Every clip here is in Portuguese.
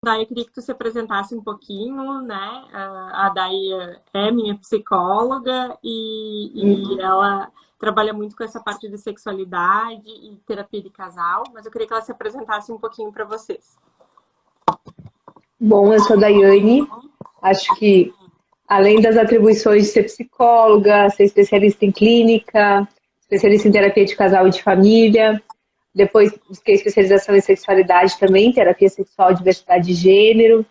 Daí eu queria que tu se apresentasse um pouquinho, né? A Dai é minha psicóloga e ela trabalha muito com essa parte de sexualidade e terapia de casal, mas eu queria que ela se apresentasse um pouquinho para vocês. Bom, eu sou a Daiane, acho que além das atribuições de ser psicóloga, ser especialista em clínica, especialista em terapia de casal e de família, depois busquei especialização em sexualidade também, terapia sexual, diversidade de gênero,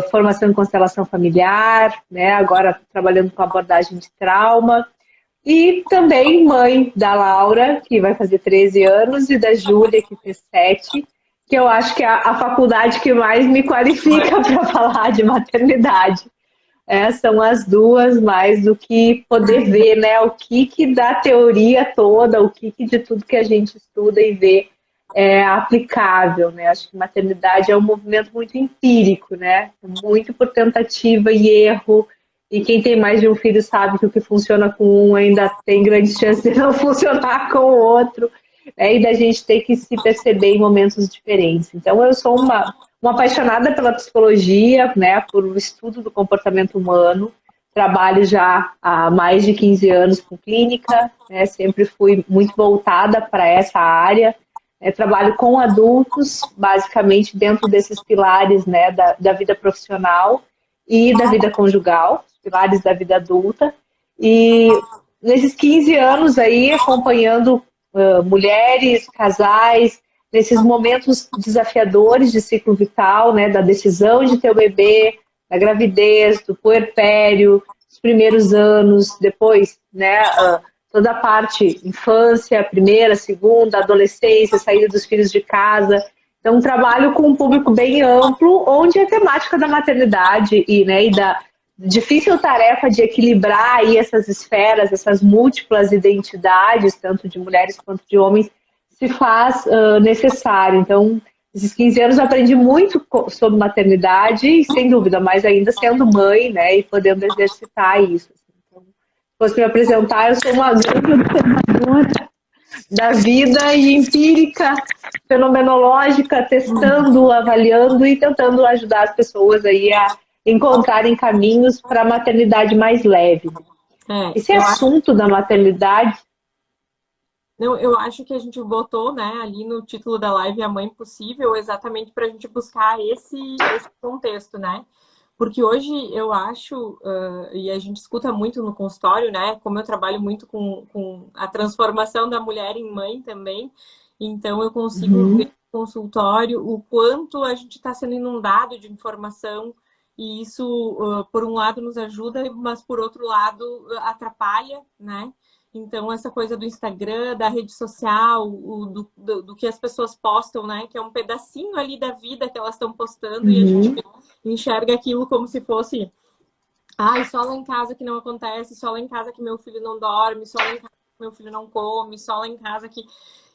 formação em constelação familiar, né? Agora trabalhando com abordagem de trauma. E também mãe da Laura, que vai fazer 13 anos, e da Júlia, que fez 7, que eu acho que é a faculdade que mais me qualifica para falar de maternidade. São as duas, mais do que poder ver, né? O que da teoria toda, o que de tudo que a gente estuda e vê é aplicável, né? Acho que maternidade é um movimento muito empírico, né? Muito por tentativa e erro. E quem tem mais de um filho sabe que o que funciona com um ainda tem grandes chances de não funcionar com o outro. E da gente ter que se perceber em momentos diferentes. Então, eu sou uma apaixonada pela psicologia, né, por o estudo do comportamento humano. Trabalho já há mais de 15 anos com clínica, né, sempre fui muito voltada para essa área. Trabalho com adultos, basicamente dentro desses pilares, né, da vida profissional e da vida conjugal, os pilares da vida adulta. E nesses 15 anos aí, acompanhando mulheres, casais, nesses momentos desafiadores de ciclo vital, né, da decisão de ter o bebê, da gravidez, do puerpério, os primeiros anos, depois, né, toda a parte infância, primeira, segunda, adolescência, saída dos filhos de casa. Então, um trabalho com um público bem amplo, onde a temática da maternidade e da difícil tarefa de equilibrar aí essas esferas, essas múltiplas identidades, tanto de mulheres quanto de homens, se faz necessário. Então, esses 15 anos eu aprendi muito sobre maternidade, e sem dúvida, mais ainda sendo mãe, né, e podendo exercitar isso. Então, se fosse me apresentar, eu sou uma grande observadora da vida e empírica, fenomenológica, testando, avaliando e tentando ajudar as pessoas aí a encontrarem caminhos para a maternidade mais leve. Esse assunto da maternidade... Não, eu acho que a gente botou, né, ali no título da live A Mãe Possível, exatamente para a gente buscar esse contexto, né? Porque hoje eu acho, e a gente escuta muito no consultório, né? Como eu trabalho muito com a transformação da mulher em mãe também, então eu consigo ver no consultório o quanto a gente está sendo inundado de informação, e isso, por um lado, nos ajuda, mas por outro lado, atrapalha, né? Então, essa coisa do Instagram, da rede social, do que as pessoas postam, né? Que é um pedacinho ali da vida que elas estão postando, e a gente enxerga aquilo como se fosse só lá em casa que não acontece, só lá em casa que meu filho não dorme, só lá em casa que meu filho não come, só lá em casa que...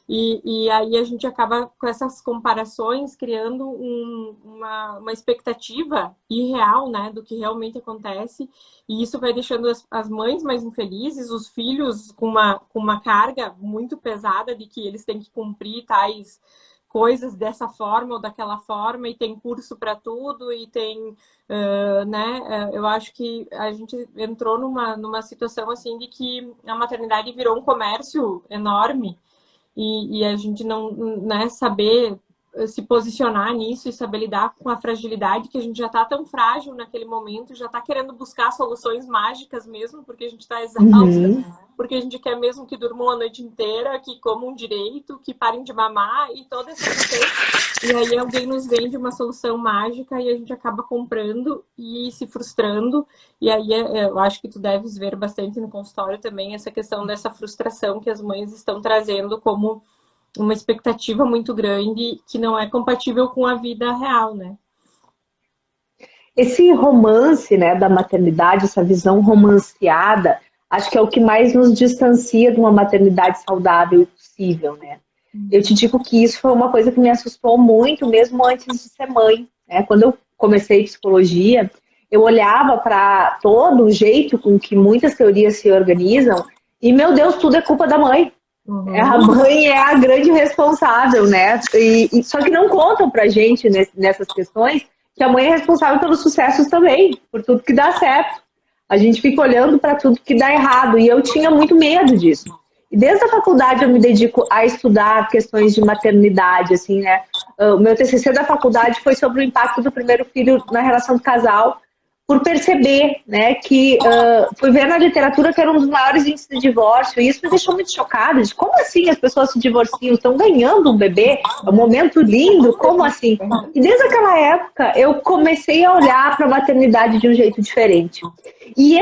E aí a gente acaba com essas comparações criando uma expectativa irreal, né, do que realmente acontece, e isso vai deixando as mães mais infelizes, os filhos com uma carga muito pesada de que eles têm que cumprir tais coisas dessa forma ou daquela forma, e tem curso para tudo, e tem, né, eu acho que a gente entrou numa situação assim de que a maternidade virou um comércio enorme, e a gente não, né, saber se posicionar nisso e saber lidar com a fragilidade, que a gente já está tão frágil naquele momento, já está querendo buscar soluções mágicas mesmo, porque a gente está exausta, porque a gente quer mesmo que durmam a noite inteira, que comam direito, que parem de mamar e toda essa coisa. E aí alguém nos vende uma solução mágica e a gente acaba comprando e se frustrando. E aí eu acho que tu deves ver bastante no consultório também essa questão dessa frustração que as mães estão trazendo como uma expectativa muito grande que não é compatível com a vida real, né? Esse romance, né, da maternidade, essa visão romanceada, acho que é o que mais nos distancia de uma maternidade saudável e possível, né? Eu te digo que isso foi uma coisa que me assustou muito, mesmo antes de ser mãe, né? Quando eu comecei psicologia, eu olhava para todo o jeito com que muitas teorias se organizam e, meu Deus, tudo é culpa da mãe. A mãe é a grande responsável, né? Só que não contam pra gente nessas questões que a mãe é responsável pelos sucessos também, por tudo que dá certo. A gente fica olhando para tudo que dá errado, e eu tinha muito medo disso. E desde a faculdade eu me dedico a estudar questões de maternidade, assim, né? O meu TCC da faculdade foi sobre o impacto do primeiro filho na relação do casal, por perceber, né, que fui ver na literatura que era um dos maiores índices de divórcio, e isso me deixou muito chocada, de como assim as pessoas se divorciam, estão ganhando um bebê, é um momento lindo, como assim? E desde aquela época eu comecei a olhar para a maternidade de um jeito diferente. E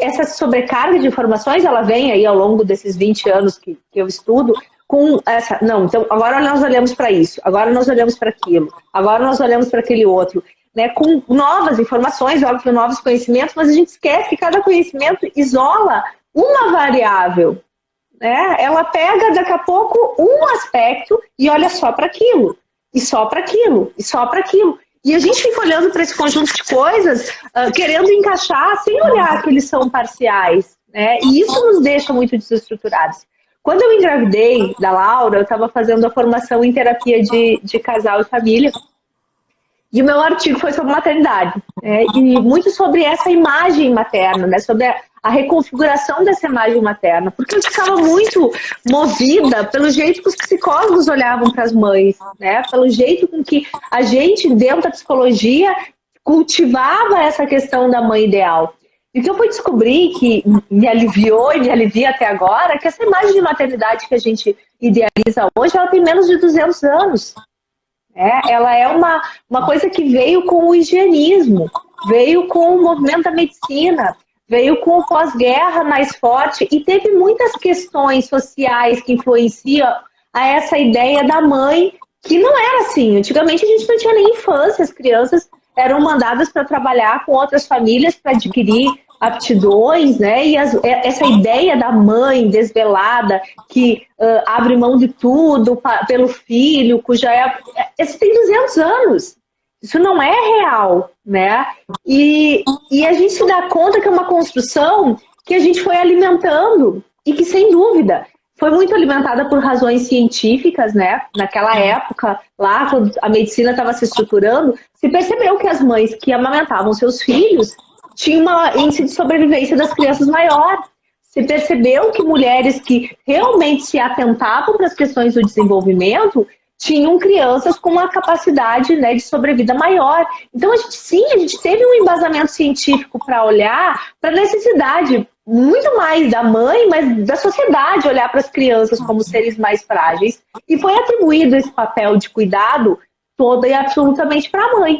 essa sobrecarga de informações, ela vem aí ao longo desses 20 anos que eu estudo, com essa, não, então agora nós olhamos para isso, agora nós olhamos para aquilo, agora nós olhamos para aquele outro. Né, com novas informações, óbvio, novos conhecimentos, mas a gente esquece que cada conhecimento isola uma variável. Né? Ela pega, daqui a pouco, um aspecto e olha só para aquilo, e só para aquilo, e só para aquilo. E a gente fica olhando para esse conjunto de coisas, querendo encaixar, sem olhar que eles são parciais. Né? E isso nos deixa muito desestruturados. Quando eu engravidei da Laura, eu estava fazendo a formação em terapia de casal e família, e o meu artigo foi sobre maternidade, e muito sobre essa imagem materna, né, sobre a reconfiguração dessa imagem materna, porque eu ficava muito movida pelo jeito que os psicólogos olhavam para as mães, né, pelo jeito com que a gente, dentro da psicologia, cultivava essa questão da mãe ideal. E o que eu fui descobrir, que me aliviou e me alivia até agora, é que essa imagem de maternidade que a gente idealiza hoje, ela tem menos de 200 anos. Ela é uma coisa que veio com o higienismo, veio com o movimento da medicina, veio com o pós-guerra mais forte e teve muitas questões sociais que influenciam a essa ideia da mãe, que não era assim. Antigamente a gente não tinha nem infância, as crianças eram mandadas para trabalhar com outras famílias para adquirir aptidões, né? E essa ideia da mãe desvelada que abre mão de tudo pelo filho, cuja isso tem 200 anos. Isso não é real, né? E a gente se dá conta que é uma construção que a gente foi alimentando e que, sem dúvida, foi muito alimentada por razões científicas, né? Naquela época, lá, quando a medicina estava se estruturando, se percebeu que as mães que amamentavam seus filhos tinham um índice de sobrevivência das crianças maior. Se percebeu que mulheres que realmente se atentavam para as questões do desenvolvimento tinham crianças com uma capacidade, né, de sobrevida maior. Então, a gente teve um embasamento científico para olhar para a necessidade muito mais da mãe, mas da sociedade olhar para as crianças como seres mais frágeis. E foi atribuído esse papel de cuidado toda e absolutamente para a mãe.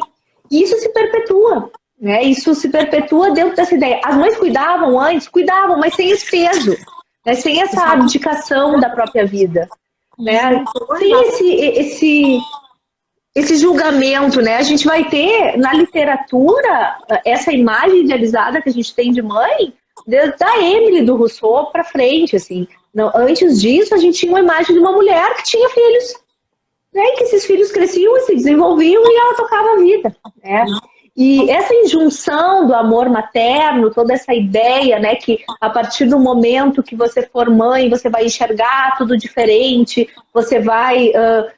E isso se perpetua. Né? Isso se perpetua dentro dessa ideia. As mães cuidavam antes, cuidavam, mas sem esse peso, né? Sem essa abdicação da própria vida. Né? Sem esse julgamento, né? A gente vai ter na literatura essa imagem idealizada que a gente tem de mãe, da Emily do Rousseau para frente, assim. Não, antes disso, a gente tinha uma imagem de uma mulher que tinha filhos, né? E que esses filhos cresciam e se desenvolviam e ela tocava a vida, né? E essa injunção do amor materno, toda essa ideia, né, que a partir do momento que você for mãe, você vai enxergar tudo diferente, você vai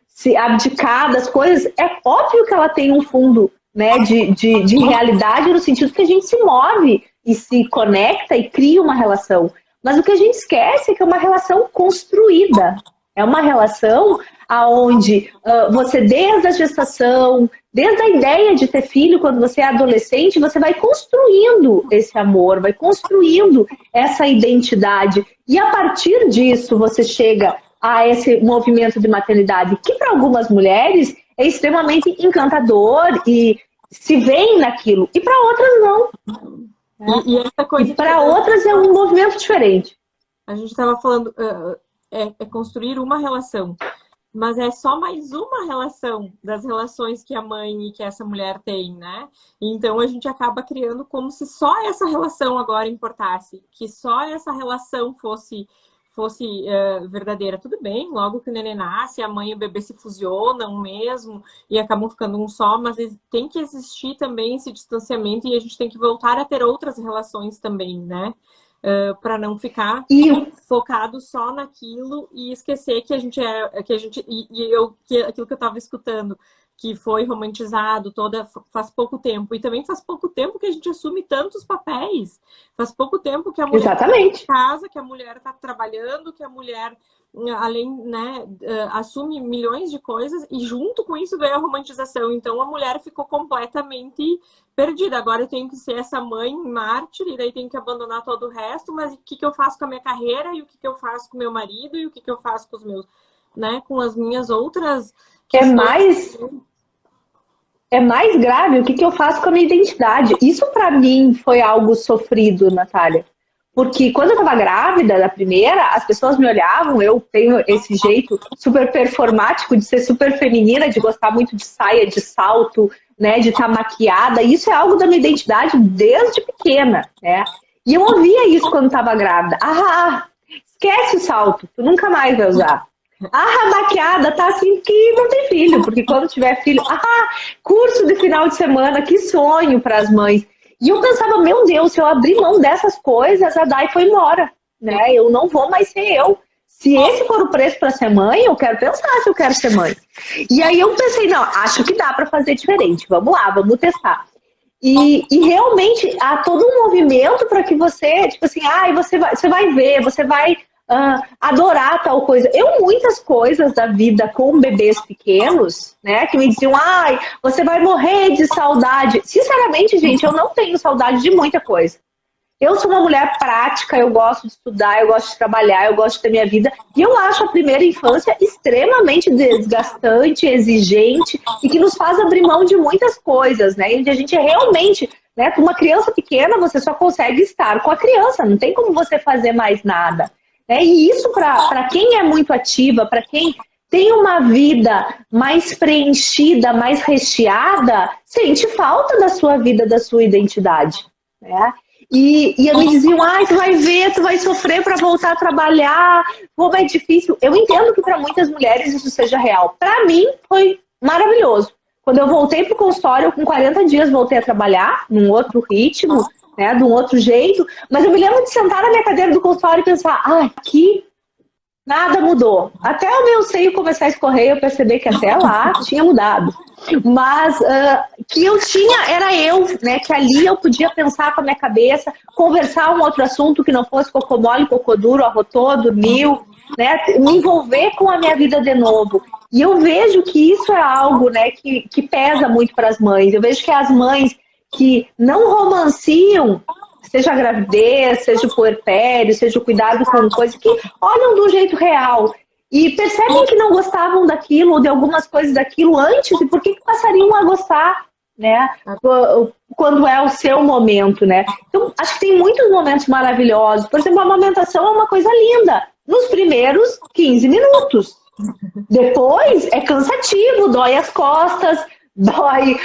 se abdicar das coisas, é óbvio que ela tem um fundo, né, de realidade, no sentido que a gente se move e se conecta e cria uma relação. Mas o que a gente esquece é que é uma relação construída, é uma relação aonde você, desde a gestação, desde a ideia de ter filho, quando você é adolescente, você vai construindo esse amor, vai construindo essa identidade. E a partir disso, você chega a esse movimento de maternidade, que para algumas mulheres é extremamente encantador e se veem naquilo, e para outras não. E para outras é um movimento diferente. A gente estava falando, é construir uma relação. Mas é só mais uma relação das relações que a mãe e que essa mulher tem, né? Então a gente acaba criando como se só essa relação agora importasse, que só essa relação fosse verdadeira. Tudo bem, logo que o neném nasce, a mãe e o bebê se fusionam mesmo e acabam ficando um só, mas tem que existir também esse distanciamento e a gente tem que voltar a ter outras relações também, né? para não ficar E focado só naquilo e esquecer que a gente é, que aquilo que eu estava escutando, que foi romantizado faz pouco tempo. E também faz pouco tempo que a gente assume tantos papéis. Faz pouco tempo que a mulher está em exatamente. casa, que a mulher está trabalhando, que a mulher, além, né, assume milhões de coisas e junto com isso veio a romantização. Então a mulher ficou completamente perdida. Agora eu tenho que ser essa mãe mártir e daí tenho que abandonar todo o resto, mas o que eu faço com a minha carreira e o que eu faço com o meu marido e o que eu faço com os meus, né, com as minhas outras É questões. mais grave o que eu faço com a minha identidade. Isso para mim foi algo sofrido, Natália. Porque quando eu estava grávida da primeira, as pessoas me olhavam, eu tenho esse jeito super performático de ser super feminina, de gostar muito de saia, de salto, né, de estar maquiada. Isso é algo da minha identidade desde pequena, né? E eu ouvia isso quando estava grávida. Esquece o salto, tu nunca mais vai usar. Maquiada, tá assim que não tem filho, porque quando tiver filho, curso de final de semana, que sonho para as mães. E eu pensava, meu Deus, se eu abrir mão dessas coisas, a Dai foi embora, né? Eu não vou mais ser eu. Se esse for o preço para ser mãe, eu quero pensar se eu quero ser mãe. E aí eu pensei, não, acho que dá para fazer diferente. Vamos lá, vamos testar. E realmente há todo um movimento para que você, tipo assim, você vai ver, você vai adorar tal coisa. Eu, muitas coisas da vida com bebês pequenos, né, que me diziam, você vai morrer de saudade. Sinceramente, gente, eu não tenho saudade de muita coisa. Eu sou uma mulher prática, eu gosto de estudar, eu gosto de trabalhar, eu gosto de ter minha vida. E eu acho a primeira infância extremamente desgastante, exigente e que nos faz abrir mão de muitas coisas, né? E a gente realmente, né, com uma criança pequena, você só consegue estar com a criança, não tem como você fazer mais nada. Né? E isso, para quem é muito ativa, para quem tem uma vida mais preenchida, mais recheada, sente falta da sua vida, da sua identidade. Né? E me diziam, tu vai ver, tu vai sofrer para voltar a trabalhar, como é difícil. Eu entendo que para muitas mulheres isso seja real. Para mim, foi maravilhoso. Quando eu voltei para o consultório, com 40 dias voltei a trabalhar, num outro ritmo, né, de um outro jeito. Mas eu me lembro de sentar na minha cadeira do consultório e pensar, aqui nada mudou. Até o meu seio começar a escorrer, eu percebi que até lá tinha mudado. Mas que eu tinha, era eu, né? Que ali eu podia pensar com a minha cabeça, conversar um outro assunto que não fosse cocô mole, cocô duro, arrotou, dormiu, né? Me envolver com a minha vida de novo. E eu vejo que isso é algo, né, que pesa muito para as mães. Eu vejo que as mães que não romanciam, seja a gravidez, seja o puerpério, seja o cuidado com coisas que olham do jeito real e percebem que não gostavam daquilo ou de algumas coisas daquilo antes, e por que passariam a gostar, né? Quando é o seu momento, né? Então, acho que tem muitos momentos maravilhosos. Por exemplo, a amamentação é uma coisa linda. Nos primeiros 15 minutos. Depois é cansativo, dói as costas, dói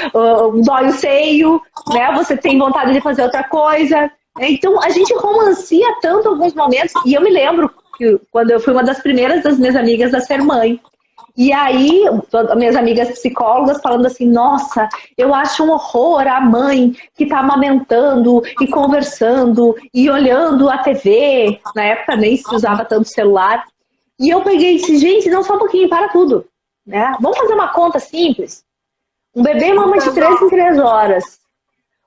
o seio, né? Você tem vontade de fazer outra coisa. Então, a gente romancia tanto alguns momentos. E eu me lembro que quando eu fui uma das primeiras das minhas amigas a ser mãe. E aí, minhas amigas psicólogas falando assim, nossa, eu acho um horror a mãe que está amamentando e conversando e olhando a TV. Na época nem se usava tanto celular. E eu peguei e disse, gente, não, só um pouquinho, para tudo. Né? Vamos fazer uma conta simples. Um bebê mama de 3 em 3 horas.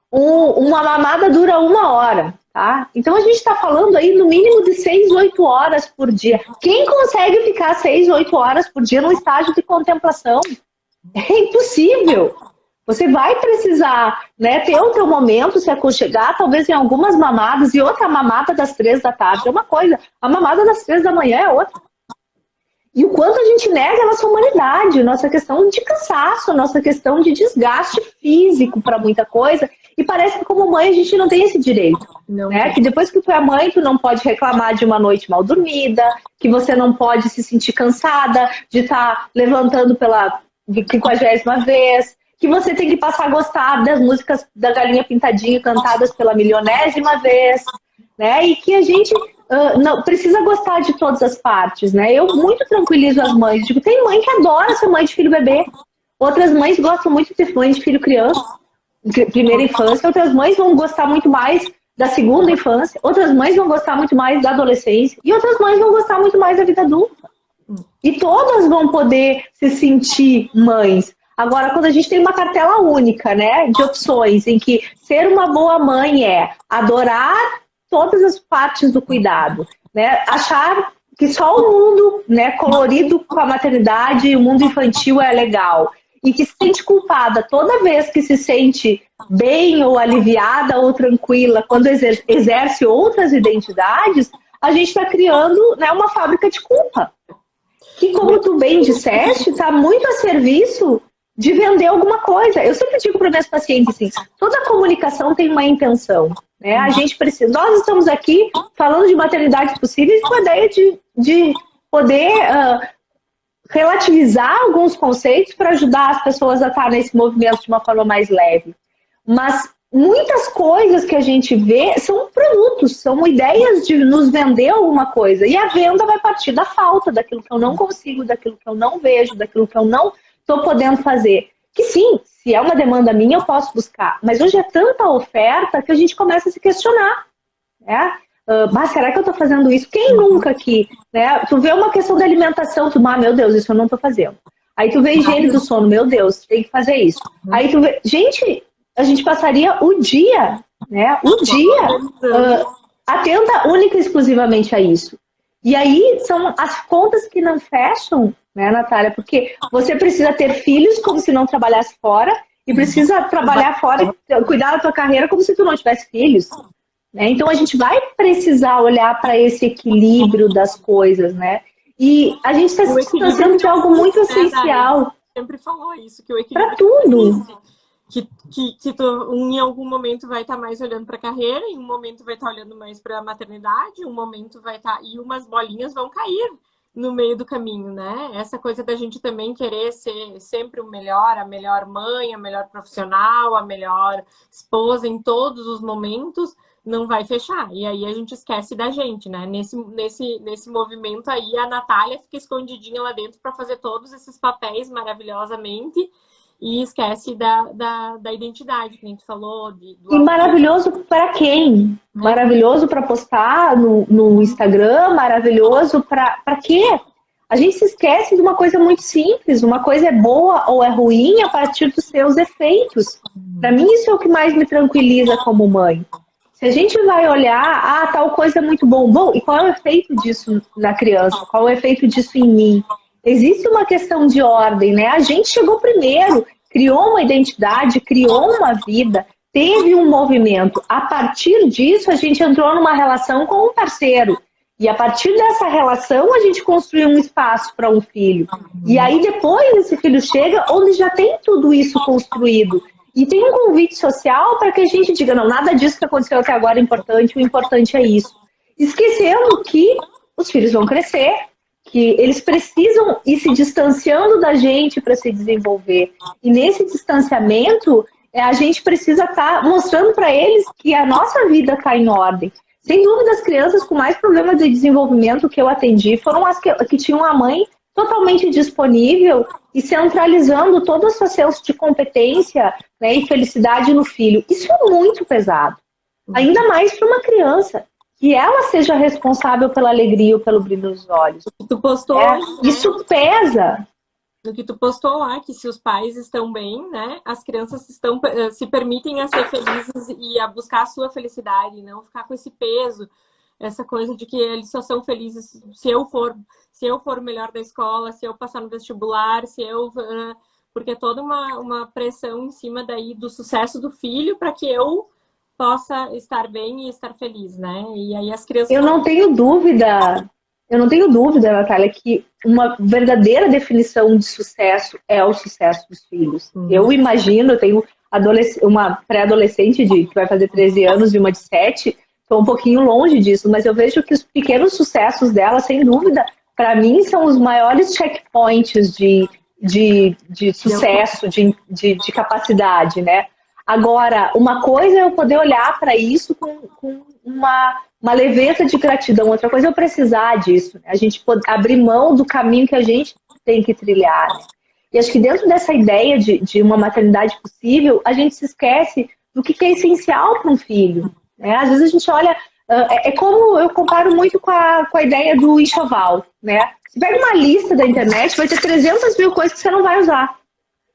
Uma mamada dura 1 hora. Tá? Então a gente está falando aí no mínimo de 6, 8 horas por dia. Quem consegue ficar 6, 8 horas por dia num estágio de contemplação? É impossível. Você vai precisar, né, ter o teu momento, se aconchegar, talvez em algumas mamadas, e outra mamada das 3 da tarde é uma coisa, a mamada das 3 da manhã é outra. E o quanto a gente nega a nossa humanidade, nossa questão de cansaço, nossa questão de desgaste físico para muita coisa. E parece que como mãe a gente não tem esse direito. Né? Que depois que tu é mãe, tu não pode reclamar de uma noite mal dormida, que você não pode se sentir cansada de estar levantando pela 50ª vez, que você tem que passar a gostar das músicas da Galinha Pintadinha cantadas pela milionésima vez. Né? E que a gente não precisa gostar de todas as partes, né? Eu muito tranquilizo as mães. Digo, tem mãe que adora ser mãe de filho bebê. Outras mães gostam muito de ser mãe de filho criança, primeira infância. Outras mães vão gostar muito mais da segunda infância, outras mães vão gostar muito mais da adolescência e outras mães vão gostar muito mais da vida adulta. E todas vão poder se sentir mães. Agora, quando a gente tem uma cartela única, né, de opções, em que ser uma boa mãe é adorar todas as partes do cuidado, né, achar que só o mundo, né, colorido com a maternidade e o mundo infantil é legal, e que se sente culpada toda vez que se sente bem ou aliviada ou tranquila quando exerce outras identidades, a gente está criando, né, uma fábrica de culpa. Que, como tu bem disseste, está muito a serviço de vender alguma coisa. Eu sempre digo para meus pacientes assim, toda comunicação tem uma intenção, né? A gente precisa, nós estamos aqui falando de maternidades possíveis com a ideia de poder relativizar alguns conceitos para ajudar as pessoas a estar nesse movimento de uma forma mais leve. Mas muitas coisas que a gente vê são produtos, são ideias de nos vender alguma coisa. E a venda vai partir da falta, daquilo que eu não consigo, daquilo que eu não vejo, daquilo que eu não estou podendo fazer. Que sim, se é uma demanda minha, eu posso buscar. Mas hoje é tanta oferta que a gente começa a se questionar, né? Mas será que eu estou fazendo isso? Quem nunca aqui, né? Tu vê uma questão da alimentação, tu, meu Deus, isso eu não estou fazendo. Aí tu vê higiene do sono, meu Deus, tem que fazer isso. Aí tu vê, gente, a gente passaria o dia, né? O dia atenta única e exclusivamente a isso. E aí são as contas que não fecham, né, Natália? Porque você precisa ter filhos como se não trabalhasse fora e precisa trabalhar fora e cuidar da tua carreira como se tu não tivesse filhos. Né? Então a gente vai precisar olhar para esse equilíbrio das coisas, né? E a gente está se distanciando de algo muito essencial. Sempre falou isso, que o equilíbrio para tudo. Que tu, em algum momento vai estar mais olhando para a carreira, em um momento vai estar olhando mais para a maternidade, um momento vai estar e umas bolinhas vão cair no meio do caminho, né? Essa coisa da gente também querer ser sempre o melhor, a melhor mãe, a melhor profissional, a melhor esposa em todos os momentos, não vai fechar. E aí a gente esquece da gente, né? Nesse movimento aí, a Natália fica escondidinha lá dentro para fazer todos esses papéis maravilhosamente e esquece da identidade, que a gente falou. E maravilhoso para quem? Maravilhoso para postar no Instagram? Maravilhoso para quê? A gente se esquece de uma coisa muito simples. Uma coisa é boa ou é ruim a partir dos seus efeitos. Para mim, isso é o que mais me tranquiliza como mãe. Se a gente vai olhar, tal coisa é muito bom. Bom, e qual é o efeito disso na criança? Qual é o efeito disso em mim? Existe uma questão de ordem, né? A gente chegou primeiro, criou uma identidade, criou uma vida, teve um movimento. A partir disso, a gente entrou numa relação com um parceiro. E a partir dessa relação, a gente construiu um espaço para um filho. E aí, depois, esse filho chega onde já tem tudo isso construído. E tem um convite social para que a gente diga, não, nada disso que aconteceu até agora é importante, o importante é isso. Esquecendo que os filhos vão crescer, que eles precisam ir se distanciando da gente para se desenvolver. E nesse distanciamento, a gente precisa estar mostrando para eles que a nossa vida está em ordem. Sem dúvida, as crianças com mais problemas de desenvolvimento que eu atendi foram as que tinham a mãe totalmente disponível e centralizando todo o seu senso de competência, né, e felicidade no filho. Isso é muito pesado. Ainda mais para uma criança. Que ela seja responsável pela alegria ou pelo brilho dos olhos. Tu postou, isso pesa. No que tu postou lá, que se os pais estão bem, né, as crianças se permitem a ser felizes e a buscar a sua felicidade, não ficar com esse peso, essa coisa de que eles só são felizes se eu for o melhor da escola, se eu passar no vestibular, porque é toda uma pressão em cima daí do sucesso do filho para que eu possa estar bem e estar feliz, né? E aí as crianças... Eu não tenho dúvida, Natália, que uma verdadeira definição de sucesso é o sucesso dos filhos. Eu imagino, eu tenho uma pré-adolescente que vai fazer 13 anos e uma de 7, estou um pouquinho longe disso, mas eu vejo que os pequenos sucessos dela, sem dúvida, para mim, são os maiores checkpoints de sucesso, de capacidade, né? Agora, uma coisa é eu poder olhar para isso com uma leveza de gratidão, outra coisa é eu precisar disso, né? A gente pode abrir mão do caminho que a gente tem que trilhar. Né? E acho que dentro dessa ideia de uma maternidade possível, a gente se esquece do que é essencial para um filho. né? Às vezes a gente olha, é como eu comparo muito com a ideia do enxoval, né? Você pega uma lista da internet, vai ter 300 mil coisas que você não vai usar.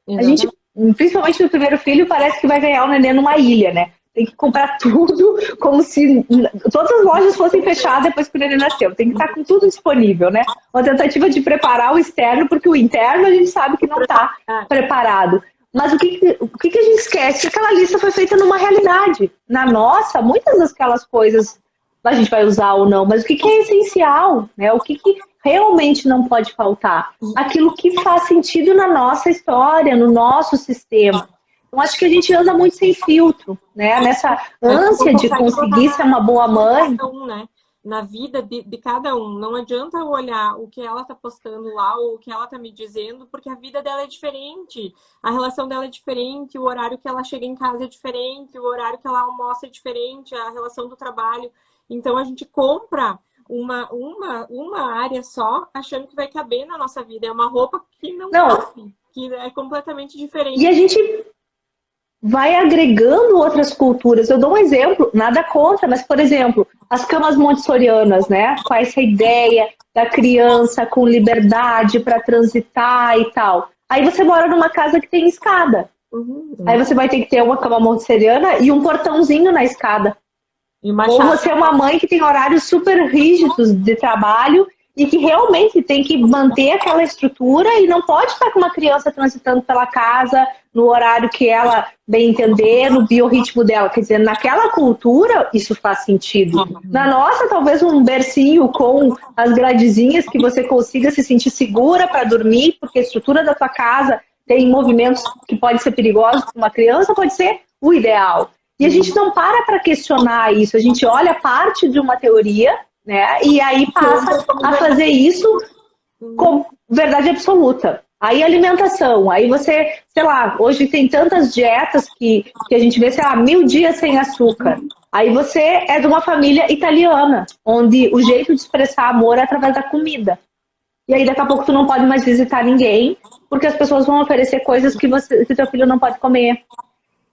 A gente, Exatamente. principalmente no primeiro filho, parece que vai ganhar o neném numa ilha, né? Tem que comprar tudo como se todas as lojas fossem fechadas depois que o neném nasceu. Tem que estar com tudo disponível, né? Uma tentativa de preparar o externo, porque o interno a gente sabe que não está preparado. Mas o que a gente esquece? Que aquela lista foi feita numa realidade. Na nossa, muitas daquelas coisas a gente vai usar ou não, mas o que é essencial, né? O que realmente não pode faltar? Aquilo que faz sentido na nossa história, no nosso sistema. Então, acho que a gente anda muito sem filtro, né? Nessa ânsia de conseguir ser uma boa mãe. Né? Na vida de cada um. Não adianta eu olhar o que ela está postando lá, ou o que ela está me dizendo, porque a vida dela é diferente, a relação dela é diferente, o horário que ela chega em casa é diferente, o horário que ela almoça é diferente, a relação do trabalho. Então, a gente compra uma área só, achando que vai caber na nossa vida. É uma roupa que não cabe, que é completamente diferente. E a gente vai agregando outras culturas. Eu dou um exemplo, nada contra, mas, por exemplo, as camas montessorianas, né? Com essa ideia da criança com liberdade para transitar e tal. Aí você mora numa casa que tem escada. Aí você vai ter que ter uma cama montessoriana e um portãozinho na escada. Ou você é uma mãe que tem horários super rígidos de trabalho e que realmente tem que manter aquela estrutura e não pode estar com uma criança transitando pela casa no horário que ela bem entender, no biorritmo dela. Quer dizer, naquela cultura isso faz sentido. Na nossa, talvez um bercinho com as gradezinhas que você consiga se sentir segura para dormir, porque a estrutura da tua casa tem movimentos que podem ser perigosos para uma criança, pode ser o ideal. E a gente não para questionar isso, a gente olha parte de uma teoria, né? E aí passa a fazer isso com verdade absoluta. Aí alimentação, aí você, sei lá, hoje tem tantas dietas que a gente vê, sei lá, 1000 dias sem açúcar. Aí você é de uma família italiana, onde o jeito de expressar amor é através da comida. E aí daqui a pouco tu não pode mais visitar ninguém, porque as pessoas vão oferecer coisas que teu filho não pode comer.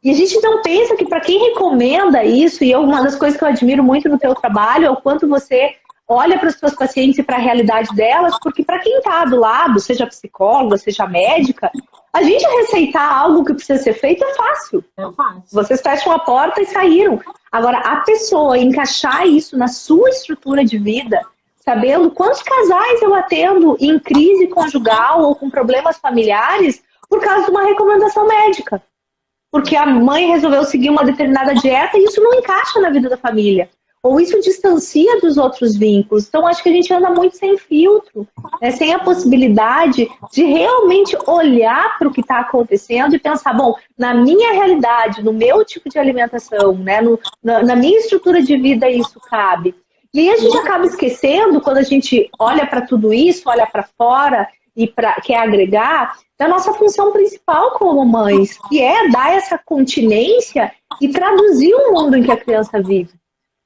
E a gente não pensa que para quem recomenda isso, e uma das coisas que eu admiro muito no teu trabalho é o quanto você olha para os seus pacientes e para a realidade delas, porque para quem está do lado, seja psicóloga, seja médica, a gente receitar algo que precisa ser feito é fácil. É fácil. Vocês fecham a porta e saíram. Agora, a pessoa encaixar isso na sua estrutura de vida, sabendo quantos casais eu atendo em crise conjugal ou com problemas familiares por causa de uma recomendação médica. Porque a mãe resolveu seguir uma determinada dieta e isso não encaixa na vida da família. Ou isso distancia dos outros vínculos. Então, acho que a gente anda muito sem filtro, né? Sem a possibilidade de realmente olhar para o que está acontecendo e pensar, bom, na minha realidade, no meu tipo de alimentação, né? Na minha estrutura de vida isso cabe. E aí a gente acaba esquecendo, quando a gente olha para tudo isso, olha para fora e quer agregar, da nossa função principal como mães, que é dar essa continência e traduzir o mundo em que a criança vive.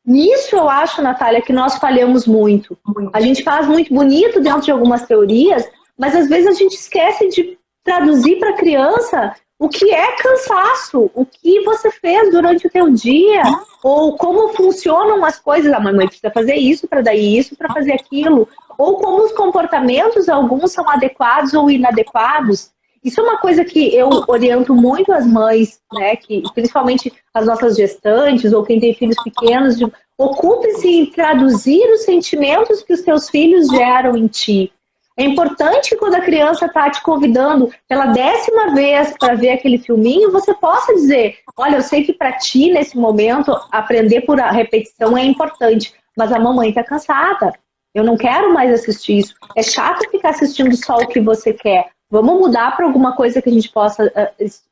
Nisso eu acho, Natália, que nós falhamos muito. A gente faz muito bonito dentro de algumas teorias, mas às vezes a gente esquece de traduzir para a criança o que é cansaço, o que você fez durante o teu dia, ou como funcionam as coisas. A mamãe precisa fazer isso para daí isso para fazer aquilo, ou como os comportamentos, alguns são adequados ou inadequados. Isso é uma coisa que eu oriento muito as mães, né, que, principalmente as nossas gestantes ou quem tem filhos pequenos, ocupe-se em traduzir os sentimentos que os teus filhos geram em ti. É importante quando a criança está te convidando pela 10ª vez para ver aquele filminho, você possa dizer, olha, eu sei que para ti, nesse momento, aprender por repetição é importante, mas a mamãe está cansada. Eu não quero mais assistir isso. É chato ficar assistindo só o que você quer. Vamos mudar para alguma coisa que a gente possa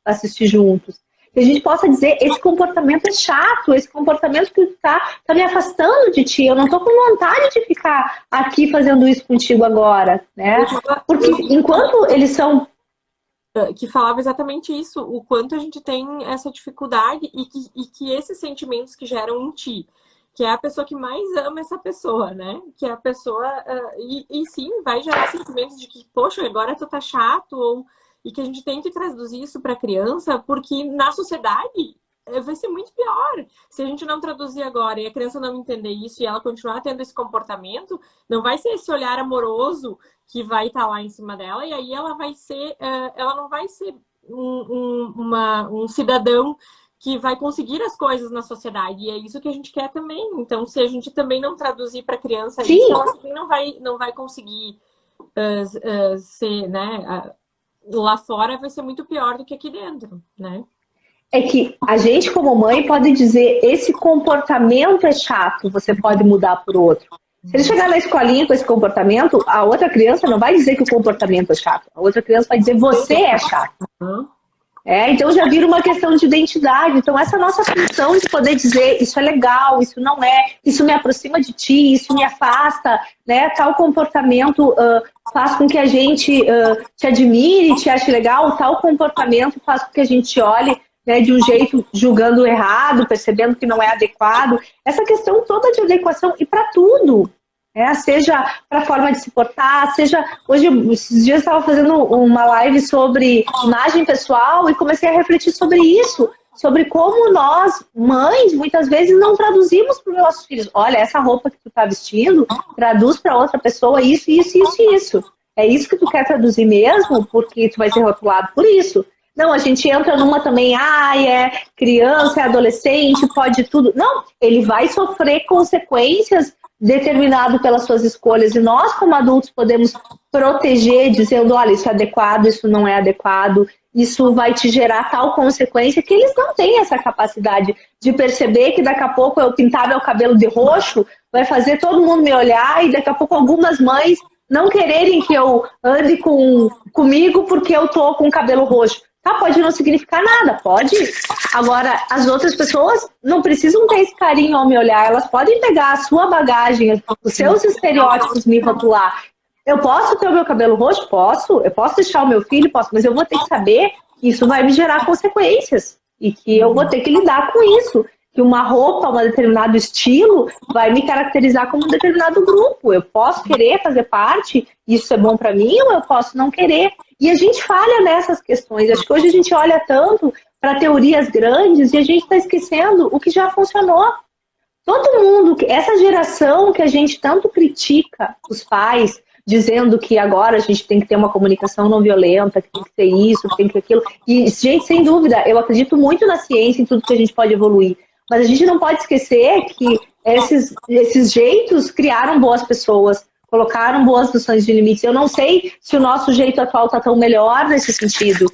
assistir juntos. Que a gente possa dizer, esse comportamento é chato, esse comportamento que está me afastando de ti. Eu não estou com vontade de ficar aqui fazendo isso contigo agora, né? Porque enquanto eles são... Que falava exatamente isso, o quanto a gente tem essa dificuldade e que esses sentimentos que geram em ti, que é a pessoa que mais ama essa pessoa, né? Que é a pessoa... E sim, vai gerar sentimentos de que, poxa, agora tu tá chato, e que a gente tem que traduzir isso para a criança, porque na sociedade vai ser muito pior. Se a gente não traduzir agora e a criança não entender isso e ela continuar tendo esse comportamento, não vai ser esse olhar amoroso que vai estar lá em cima dela, e aí ela vai ser, ela não vai ser um cidadão que vai conseguir as coisas na sociedade, e é isso que a gente quer também. Então, se a gente também não traduzir para a criança Sim. isso, ela também não vai conseguir ser, né? Lá fora vai ser muito pior do que aqui dentro, né? É que a gente, como mãe, pode dizer esse comportamento é chato, você pode mudar por outro. Se ele chegar na escolinha com esse comportamento, a outra criança não vai dizer que o comportamento é chato. A outra criança vai dizer você é chato. Então já vira uma questão de identidade. Então essa nossa função de poder dizer isso é legal, isso não é, isso me aproxima de ti, isso me afasta, né? Tal comportamento faz com que a gente te admire, te ache legal, tal comportamento faz com que a gente te olhe, né, de um jeito julgando errado, percebendo que não é adequado. Essa questão toda de adequação e para tudo. Seja para a forma de se portar, seja... Hoje, esses dias eu estava fazendo uma live sobre imagem pessoal e comecei a refletir sobre isso, sobre como nós, mães, muitas vezes não traduzimos para os nossos filhos. Olha, essa roupa que tu está vestindo, traduz para outra pessoa isso, isso, isso e isso. É isso que tu quer traduzir mesmo, porque tu vai ser rotulado por isso. Não, a gente entra numa também, criança, é adolescente, pode tudo. Não, ele vai sofrer consequências determinado pelas suas escolhas, e nós, como adultos, podemos proteger, dizendo, olha, isso é adequado, isso não é adequado, isso vai te gerar tal consequência, que eles não têm essa capacidade de perceber que daqui a pouco eu pintar meu cabelo de roxo, vai fazer todo mundo me olhar, e daqui a pouco algumas mães não quererem que eu ande comigo porque eu tô com o cabelo roxo. Tá, pode não significar nada, pode. Agora, as outras pessoas não precisam ter esse carinho ao me olhar, elas podem pegar a sua bagagem, os seus estereótipos, me rotular. Eu posso ter o meu cabelo roxo? Posso. Eu posso deixar o meu filho? Posso. Mas eu vou ter que saber que isso vai me gerar consequências e que eu vou ter que lidar com isso. Que uma roupa, um determinado estilo vai me caracterizar como um determinado grupo. Eu posso querer fazer parte, isso é bom para mim, ou eu posso não querer. E a gente falha nessas questões. Acho que hoje a gente olha tanto para teorias grandes e a gente está esquecendo o que já funcionou. Todo mundo, essa geração que a gente tanto critica, os pais, dizendo que agora a gente tem que ter uma comunicação não violenta, que tem que ter isso, que tem que ter aquilo. E, gente, sem dúvida, eu acredito muito na ciência, em tudo que a gente pode evoluir. Mas a gente não pode esquecer que esses jeitos criaram boas pessoas, colocaram boas noções de limites. Eu não sei se o nosso jeito atual está tão melhor nesse sentido.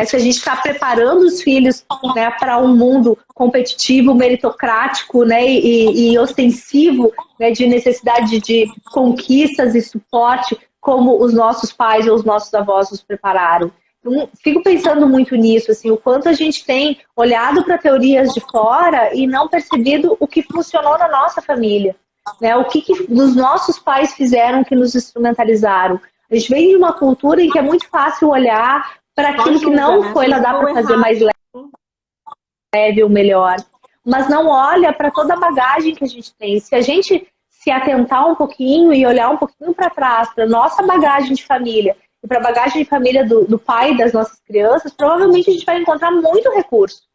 Se a gente está preparando os filhos, né, para um mundo competitivo, meritocrático, né, e ostensivo, né, de necessidade de conquistas e suporte, como os nossos pais ou os nossos avós nos prepararam. Então, fico pensando muito nisso, assim, o quanto a gente tem olhado para teorias de fora e não percebido o que funcionou na nossa família. Né? O que os nossos pais fizeram que nos instrumentalizaram. A gente vem de uma cultura em que é muito fácil olhar para aquilo que não foi lá, dá para fazer mais leve ou melhor. Mas não olha para toda a bagagem que a gente tem. Se a gente se atentar um pouquinho e olhar um pouquinho para trás, para a nossa bagagem de família, e para a bagagem de família do pai das nossas crianças, provavelmente a gente vai encontrar muito recurso.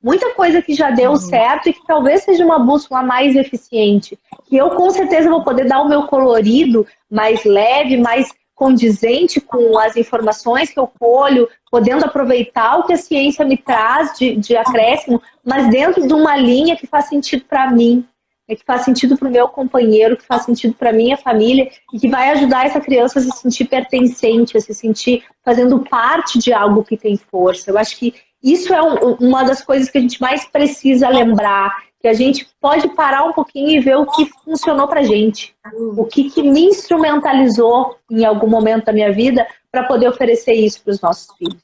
Muita coisa que já deu certo e que talvez seja uma bússola mais eficiente. Que eu, com certeza, vou poder dar o meu colorido mais leve, mais condizente com as informações que eu colho, podendo aproveitar o que a ciência me traz de acréscimo, mas dentro de uma linha que faz sentido para mim, que faz sentido para o meu companheiro, que faz sentido para a minha família e que vai ajudar essa criança a se sentir pertencente, a se sentir fazendo parte de algo que tem força. Eu acho que isso é uma das coisas que a gente mais precisa lembrar, que a gente pode parar um pouquinho e ver o que funcionou pra gente, o que me instrumentalizou em algum momento da minha vida para poder oferecer isso para os nossos filhos.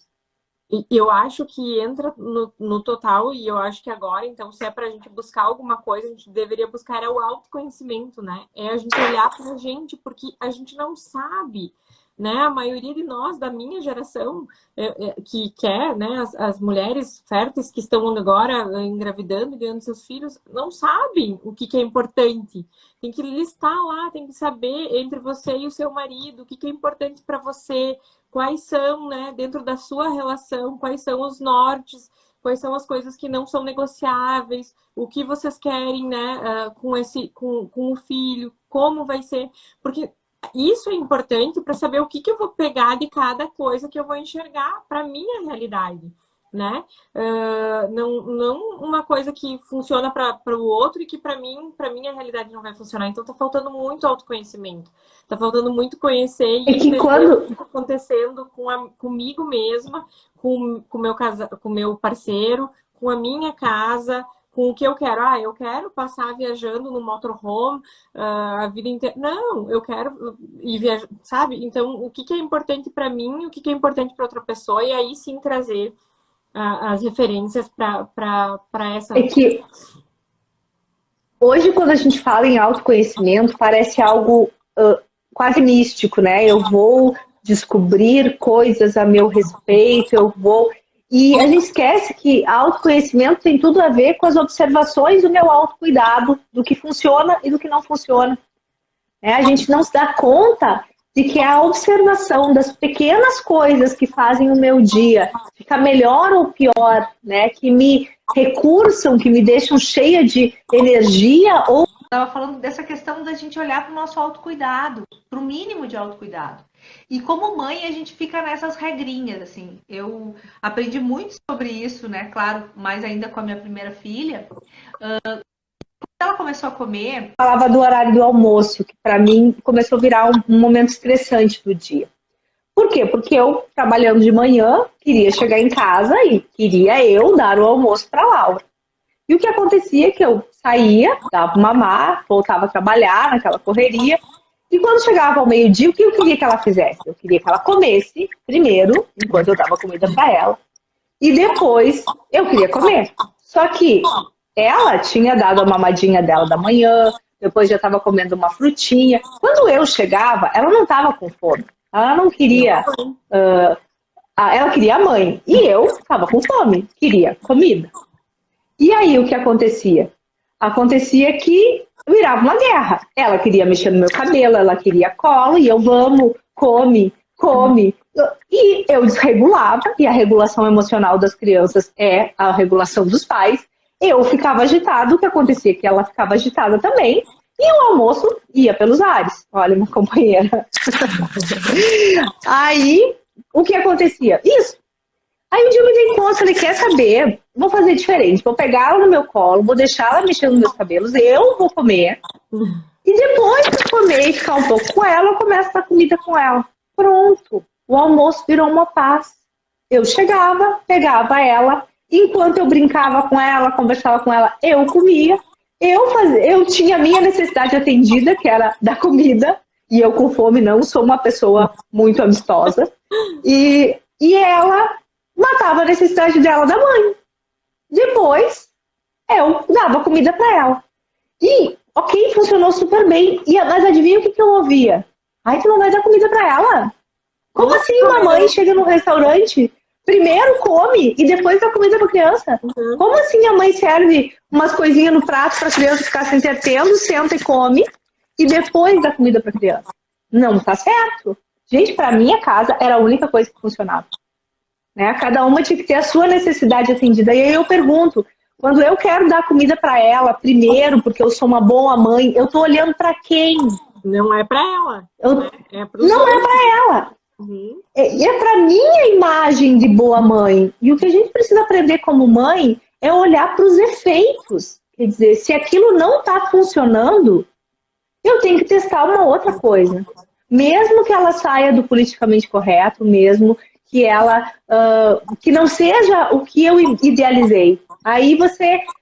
E eu acho que entra no total, e eu acho que agora, então, se é pra gente buscar alguma coisa, a gente deveria buscar o autoconhecimento, né? É a gente olhar pra gente, porque a gente não sabe, né? A maioria de nós, da minha geração, que quer, né? As mulheres férteis que estão agora engravidando e ganhando seus filhos, não sabem o que é importante. Tem que listar lá, tem que saber entre você e o seu marido, o que é importante para você, quais são, né, dentro da sua relação, quais são os nortes, quais são as coisas que não são negociáveis, o que vocês querem, né, com o filho, como vai ser, porque isso é importante para saber o que eu vou pegar de cada coisa que eu vou enxergar para minha realidade, né? Não uma coisa que funciona para o outro e que para minha realidade não vai funcionar. Então tá faltando muito autoconhecimento, tá faltando muito conhecer e entender o que está acontecendo comigo mesma, com meu parceiro, com a minha casa, com o que eu quero. Eu quero passar viajando no motorhome a vida inteira. Não, eu quero ir viajar, sabe? Então, o que é importante para mim, o que é importante para outra pessoa, e aí sim trazer as referências para essa. É que hoje, quando a gente fala em autoconhecimento, parece algo quase místico, né? Eu vou descobrir coisas a meu respeito, eu vou. E a gente esquece que autoconhecimento tem tudo a ver com as observações do meu autocuidado, do que funciona e do que não funciona. A gente não se dá conta de que a observação das pequenas coisas que fazem o meu dia ficar melhor ou pior, né? Que me recursam, que me deixam cheia de energia, ou estava falando dessa questão da gente olhar para o nosso autocuidado, para o mínimo de autocuidado. E como mãe, a gente fica nessas regrinhas, assim. Eu aprendi muito sobre isso, né? Claro, mais ainda com a minha primeira filha. Quando ela começou a comer, falava do horário do almoço, que para mim começou a virar um momento estressante do dia. Por quê? Porque eu, trabalhando de manhã, queria chegar em casa e queria eu dar o almoço para Laura. E o que acontecia é que eu saía, dava mamar, voltava a trabalhar naquela correria. E quando chegava ao meio-dia, o que eu queria que ela fizesse? Eu queria que ela comesse primeiro, enquanto eu dava comida para ela. E depois eu queria comer. Só que ela tinha dado a mamadinha dela da manhã, depois já estava comendo uma frutinha. Quando eu chegava, ela não estava com fome. Ela não queria... ela queria a mãe. E eu estava com fome, queria comida. E aí o que acontecia? Acontecia que virava uma guerra. Ela queria mexer no meu cabelo, ela queria colo, e eu, vamos, come. E eu desregulava, e a regulação emocional das crianças é a regulação dos pais. Eu ficava agitado, o que acontecia é que ela ficava agitada também, e o almoço ia pelos ares. Olha, minha companheira. Aí, o que acontecia? Isso. Aí um dia eu me dei conta, falei, quer saber? Vou fazer diferente, vou pegar ela no meu colo, vou deixar ela mexendo nos meus cabelos, eu vou comer. E depois de comer e ficar um pouco com ela, eu começo a dar comida com ela. Pronto, o almoço virou uma paz. Eu chegava, pegava ela, enquanto eu brincava com ela, conversava com ela, eu comia. Eu tinha a minha necessidade atendida, que era da comida, e eu com fome não sou uma pessoa muito amistosa. E ela matava a necessidade dela da mãe. Depois, eu dava comida para ela. E, ok, funcionou super bem. Mas adivinha o que eu ouvia? Ai, tu não vai dar comida para ela? Como assim uma mãe chega num restaurante, primeiro come e depois dá comida para criança? Como assim a mãe serve umas coisinhas no prato para a criança ficar se entretendo, senta e come, e depois dá comida para criança? Não tá certo. Gente, para minha casa era a única coisa que funcionava. Né? Cada uma tinha que ter a sua necessidade atendida. E aí eu pergunto, quando eu quero dar comida para ela, primeiro, porque eu sou uma boa mãe, eu tô olhando para quem? Não é para ela. Não é para ela. Uhum. É para minha imagem de boa mãe. E o que a gente precisa aprender como mãe é olhar para os efeitos. Quer dizer, se aquilo não está funcionando, eu tenho que testar uma outra coisa. Mesmo que ela saia do politicamente correto, mesmo que ela que não seja o que eu idealizei. Aí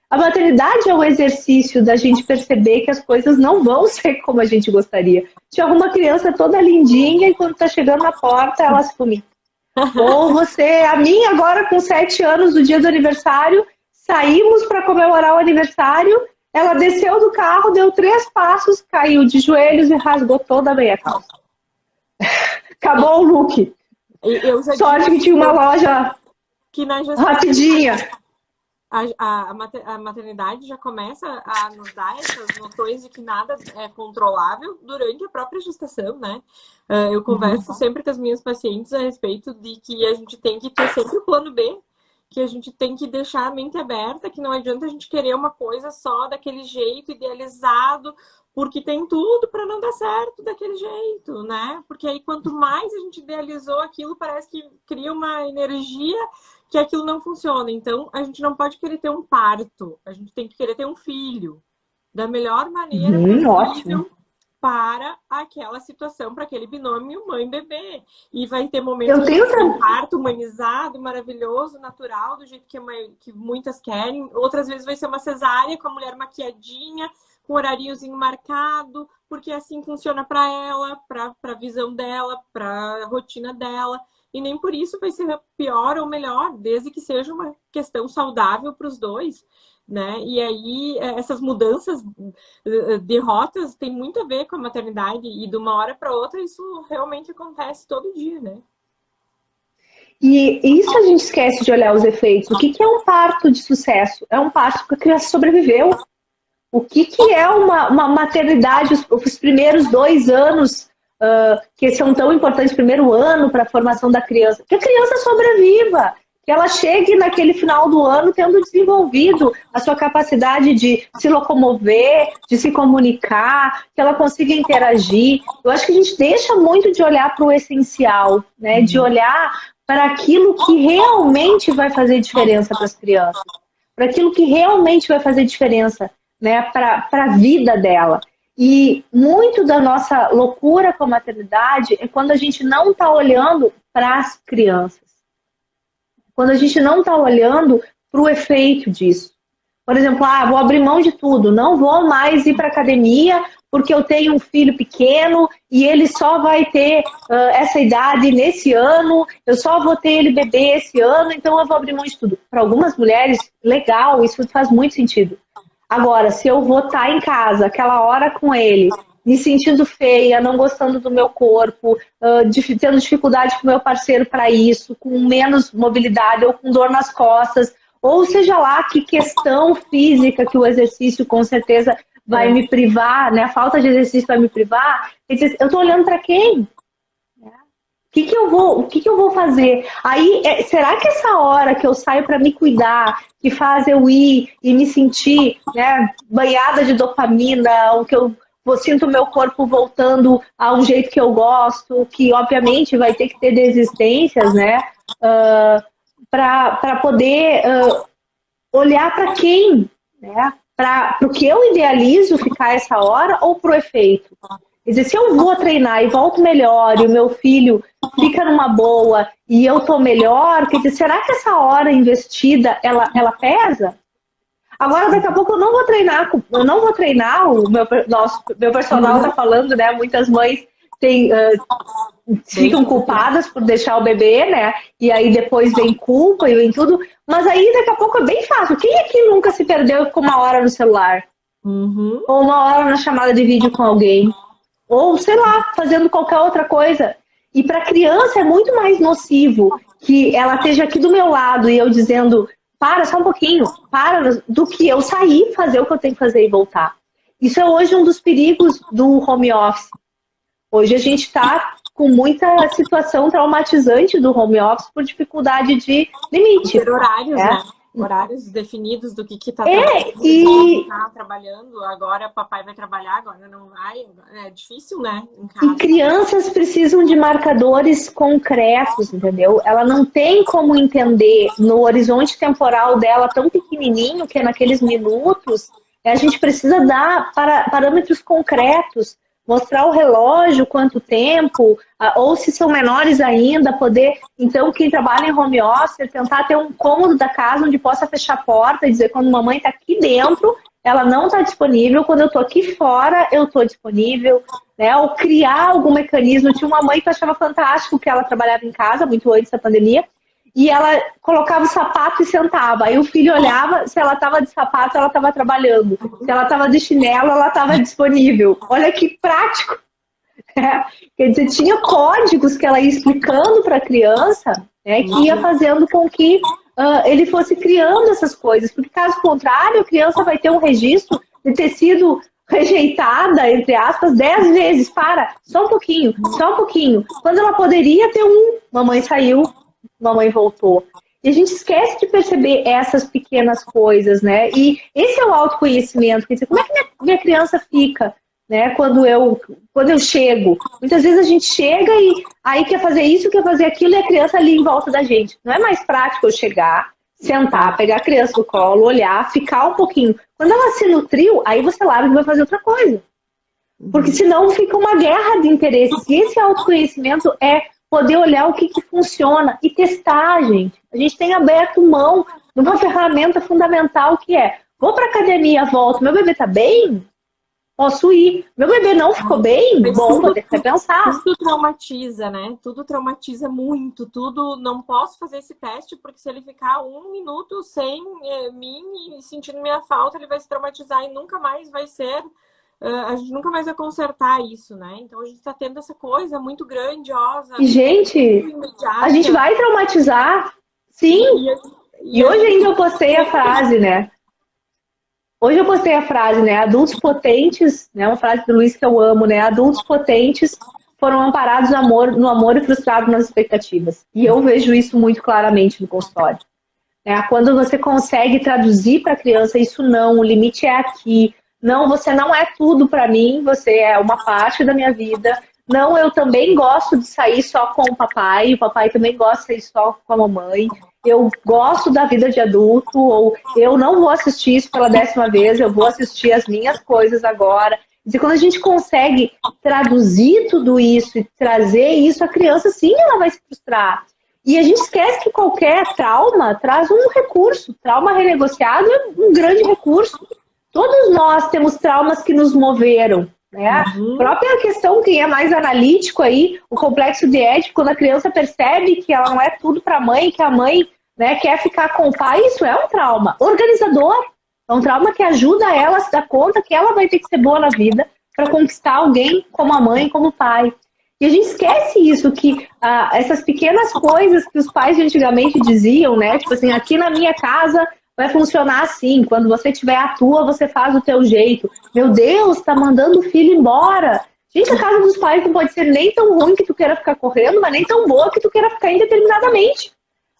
a maternidade é o exercício da gente perceber que as coisas não vão ser como a gente gostaria. Te arruma uma criança toda lindinha e quando tá chegando na porta ela se vomita. Ou a minha agora com 7 anos, no dia do aniversário, saímos para comemorar o aniversário, ela desceu do carro, deu 3 passos, caiu de joelhos e rasgou toda a meia calça. Acabou o look. Sorte que tinha uma loja que na rapidinha. A maternidade já começa a nos dar essas noções de que nada é controlável durante a própria gestação, né? Eu converso sempre com as minhas pacientes a respeito de que a gente tem que ter sempre o plano B que a gente tem que deixar a mente aberta, que não adianta a gente querer uma coisa só daquele jeito, idealizado, porque tem tudo para não dar certo daquele jeito, né? Porque aí quanto mais a gente idealizou aquilo, parece que cria uma energia que aquilo não funciona. Então, a gente não pode querer ter um parto, a gente tem que querer ter um filho da melhor maneira Ótimo. possível para aquela situação, para aquele binômio mãe-bebê. E vai ter momentos de um parto humanizado, maravilhoso, natural, do jeito que muitas querem. Outras vezes vai ser uma cesárea com a mulher maquiadinha, com horáriozinho marcado, porque assim funciona para ela, para a visão dela, para a rotina dela. E nem por isso vai ser pior ou melhor, desde que seja uma questão saudável para os dois. Né? E aí, essas mudanças de rotas tem muito a ver com a maternidade, e de uma hora para outra isso realmente acontece todo dia, né? E isso a gente esquece de olhar os efeitos. O que é um parto de sucesso? É um parto que a criança sobreviveu. O que é uma maternidade, os primeiros 2 anos, que são tão importantes, primeiro ano para a formação da criança? Que a criança sobreviva, que ela chegue naquele final do ano tendo desenvolvido a sua capacidade de se locomover, de se comunicar, que ela consiga interagir. Eu acho que a gente deixa muito de olhar para o essencial, né? De olhar para aquilo que realmente vai fazer diferença para as crianças, para aquilo que realmente vai fazer diferença, né, para a vida dela. E muito da nossa loucura com a maternidade é quando a gente não está olhando para as crianças. Quando a gente não está olhando para o efeito disso. Por exemplo, vou abrir mão de tudo, não vou mais ir para academia porque eu tenho um filho pequeno e ele só vai ter essa idade nesse ano, eu só vou ter ele bebê esse ano, então eu vou abrir mão de tudo. Para algumas mulheres, legal, isso faz muito sentido. Agora, se eu vou estar em casa, aquela hora com ele, me sentindo feia, não gostando do meu corpo, tendo dificuldade com o meu parceiro para isso, com menos mobilidade ou com dor nas costas, ou seja lá que questão física que o exercício com certeza vai me privar, né? A falta de exercício vai me privar. Eu estou olhando para quem? O que eu vou fazer? Aí, será que essa hora que eu saio para me cuidar, que faz eu ir e me sentir, né, banhada de dopamina, ou que eu sinto o meu corpo voltando a um jeito que eu gosto, que obviamente vai ter que ter desistências, né, para poder olhar para quem, né, para o que eu idealizo ficar essa hora ou para o efeito. Quer dizer, se eu vou treinar e volto melhor e o meu filho fica numa boa e eu tô melhor, quer dizer, será que essa hora investida, ela pesa? Agora, daqui a pouco eu não vou treinar, o meu personal tá falando, né, muitas mães ficam culpadas por deixar o bebê, né, e aí depois vem culpa e vem tudo, mas aí daqui a pouco é bem fácil. Quem aqui nunca se perdeu com uma hora no celular? Ou uma hora na chamada de vídeo com alguém? Ou, sei lá, fazendo qualquer outra coisa. E para a criança é muito mais nocivo que ela esteja aqui do meu lado e eu dizendo, para só um pouquinho, do que eu sair, fazer o que eu tenho que fazer e voltar. Isso é hoje um dos perigos do home office. Hoje a gente está com muita situação traumatizante do home office por dificuldade de limite. Ter horários, né? Horários definidos do que tá trabalhando, agora papai vai trabalhar, agora não vai, é difícil, né? Em casa. E crianças precisam de marcadores concretos, entendeu? Ela não tem como entender no horizonte temporal dela tão pequenininho, que é naqueles minutos, a gente precisa dar parâmetros concretos, mostrar o relógio, quanto tempo, ou se são menores ainda, poder, então, quem trabalha em home office, tentar ter um cômodo da casa onde possa fechar a porta e dizer, quando mamãe está aqui dentro, ela não está disponível, quando eu estou aqui fora, eu estou disponível, né? Ou criar algum mecanismo. Eu tinha uma mãe que eu achava fantástico, que ela trabalhava em casa, muito antes da pandemia, e ela colocava o sapato e sentava. Aí o filho olhava, se ela estava de sapato, ela estava trabalhando. Se ela estava de chinelo, ela estava disponível. Olha que prático. Quer dizer, tinha códigos que ela ia explicando para a criança, né, que ia fazendo com que ele fosse criando essas coisas. Porque, caso contrário, a criança vai ter um registro de ter sido rejeitada, entre aspas, 10 vezes. Só um pouquinho, só um pouquinho. Quando ela poderia ter mamãe saiu, mamãe voltou. E a gente esquece de perceber essas pequenas coisas, né? E esse é o autoconhecimento. Quer dizer, como é que minha criança fica, né? Quando eu chego. Muitas vezes a gente chega e aí quer fazer isso, quer fazer aquilo, e a criança ali em volta da gente. Não é mais prático eu chegar, sentar, pegar a criança no colo, olhar, ficar um pouquinho. Quando ela se nutriu, aí você larga e vai fazer outra coisa. Porque senão fica uma guerra de interesses. E esse autoconhecimento é poder olhar o que funciona e testar, gente. A gente tem aberto mão de uma ferramenta fundamental que é: vou para academia, volto, meu bebê tá bem? Posso ir. Meu bebê não ficou bem? Bom, vou ter que repensar. Tudo traumatiza, né? Tudo traumatiza muito. Tudo, não posso fazer esse teste, porque se ele ficar 1 minuto sem mim e sentindo minha falta, ele vai se traumatizar e nunca mais vai ser... a gente nunca mais vai consertar isso, né? Então a gente tá tendo essa coisa muito grandiosa. E, gente, a gente vai traumatizar. Sim. E hoje ainda eu postei a frase, né? Hoje eu postei a frase, né? Adultos potentes, né? Uma frase do Luiz que eu amo, né? Adultos potentes foram amparados no amor e frustrados nas expectativas. E eu vejo isso muito claramente no consultório. Quando você consegue traduzir para a criança, isso não, o limite é aqui. Não, você não é tudo para mim, você é uma parte da minha vida. Não, eu também gosto de sair só com o papai também gosta de sair só com a mamãe. Eu gosto da vida de adulto, ou eu não vou assistir isso pela 10ª vez, eu vou assistir as minhas coisas agora. E quando a gente consegue traduzir tudo isso e trazer isso, a criança, sim, ela vai se frustrar. E a gente esquece que qualquer trauma traz um recurso. Trauma renegociado é um grande recurso. Todos nós temos traumas que nos moveram, né? A própria questão, quem é mais analítico aí, o complexo de Édipo, quando a criança percebe que ela não é tudo para a mãe, que a mãe, né, quer ficar com o pai, isso é um trauma organizador. É um trauma que ajuda ela a se dar conta que ela vai ter que ser boa na vida para conquistar alguém como a mãe, como o pai. E a gente esquece isso, que essas pequenas coisas que os pais de antigamente diziam, né? Tipo assim, aqui na minha casa vai funcionar assim, quando você tiver a tua, você faz do teu jeito. Meu Deus, tá mandando o filho embora. Gente, a casa dos pais não pode ser nem tão ruim que tu queira ficar correndo, mas nem tão boa que tu queira ficar indeterminadamente.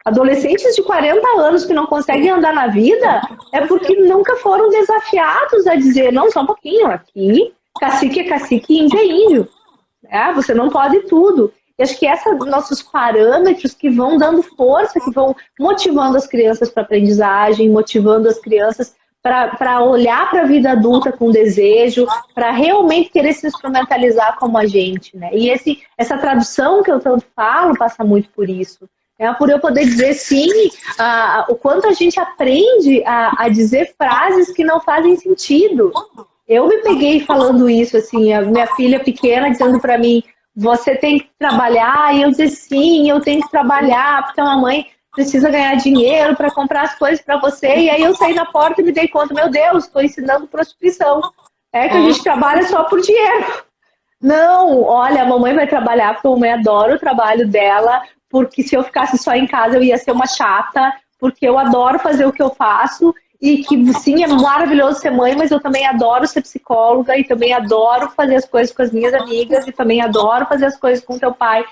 Adolescentes de 40 anos que não conseguem andar na vida é porque nunca foram desafiados a dizer, não, só um pouquinho, aqui, cacique é cacique, índio é índio. Você não pode tudo. E acho que esses são nossos parâmetros que vão dando força, que vão motivando as crianças para aprendizagem, motivando as crianças para olhar para a vida adulta com desejo, para realmente querer se instrumentalizar como a gente, né? E essa tradução que eu tanto falo passa muito por isso. Por eu poder dizer, sim, o quanto a gente aprende a dizer frases que não fazem sentido. Eu me peguei falando isso, assim, a minha filha pequena dizendo para mim, você tem que trabalhar, e eu disse, sim, eu tenho que trabalhar, porque a mamãe precisa ganhar dinheiro para comprar as coisas para você, e aí eu saí na porta e me dei conta, meu Deus, estou ensinando prostituição, que a gente trabalha só por dinheiro. Não, olha, a mamãe vai trabalhar porque a mamãe adora o trabalho dela, porque se eu ficasse só em casa eu ia ser uma chata, porque eu adoro fazer o que eu faço, e que sim, é maravilhoso ser mãe, mas eu também adoro ser psicóloga e também adoro fazer as coisas com as minhas amigas e também adoro fazer as coisas com o teu pai.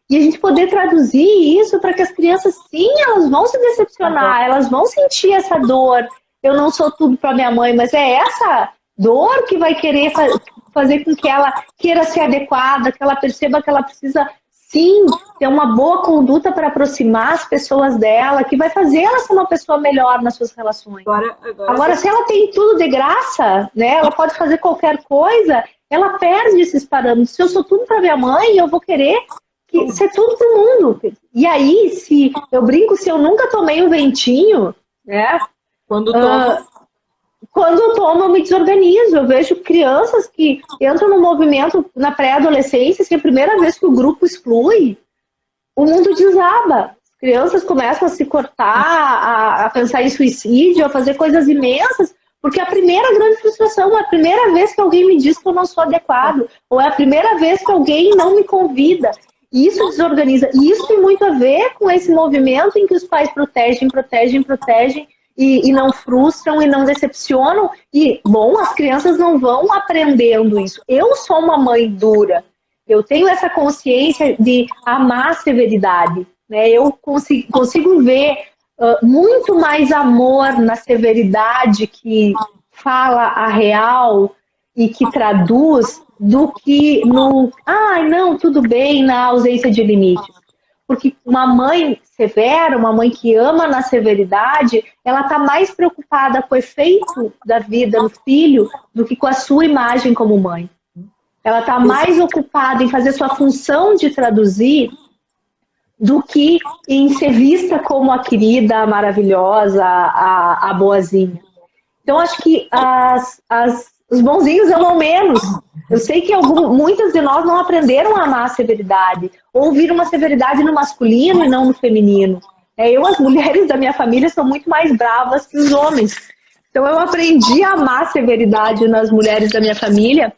E a gente poder traduzir isso para que as crianças, sim, elas vão se decepcionar, elas vão sentir essa dor. Eu não sou tudo para minha mãe, mas é essa dor que vai querer fazer com que ela queira ser adequada, que ela perceba que ela precisa, sim, ter uma boa conduta para aproximar as pessoas dela, que vai fazer ela ser uma pessoa melhor nas suas relações. Agora, se ela tem tudo de graça, né, ela pode fazer qualquer coisa, ela perde esses parâmetros. Se eu sou tudo para minha mãe, eu vou querer ser tudo para o mundo. E aí, se eu brinco, se eu nunca tomei um ventinho, né? Quando eu tomo, eu me desorganizo. Eu vejo crianças que entram no movimento na pré-adolescência, que é a primeira vez que o grupo exclui, o mundo desaba. As crianças começam a se cortar, a pensar em suicídio, a fazer coisas imensas, porque é a primeira grande frustração, é a primeira vez que alguém me diz que eu não sou adequado, ou é a primeira vez que alguém não me convida. E isso desorganiza. E isso tem muito a ver com esse movimento em que os pais protegem, e não frustram e não decepcionam. E, bom, as crianças não vão aprendendo isso. Eu sou uma mãe dura. Eu tenho essa consciência de amar a severidade. Né? Eu consigo ver muito mais amor na severidade que fala a real e que traduz do que no, ai, não, tudo bem, na ausência de limites. Porque uma mãe severa, uma mãe que ama na severidade, ela está mais preocupada com o efeito da vida no filho do que com a sua imagem como mãe. Ela está mais ocupada em fazer sua função de traduzir do que em ser vista como a querida, a maravilhosa, a boazinha. Então, acho que os bonzinhos amam menos. Eu sei que muitas de nós não aprenderam a amar a severidade, ou viram uma severidade no masculino e não no feminino. As mulheres da minha família, são muito mais bravas que os homens. Então, eu aprendi a amar a severidade nas mulheres da minha família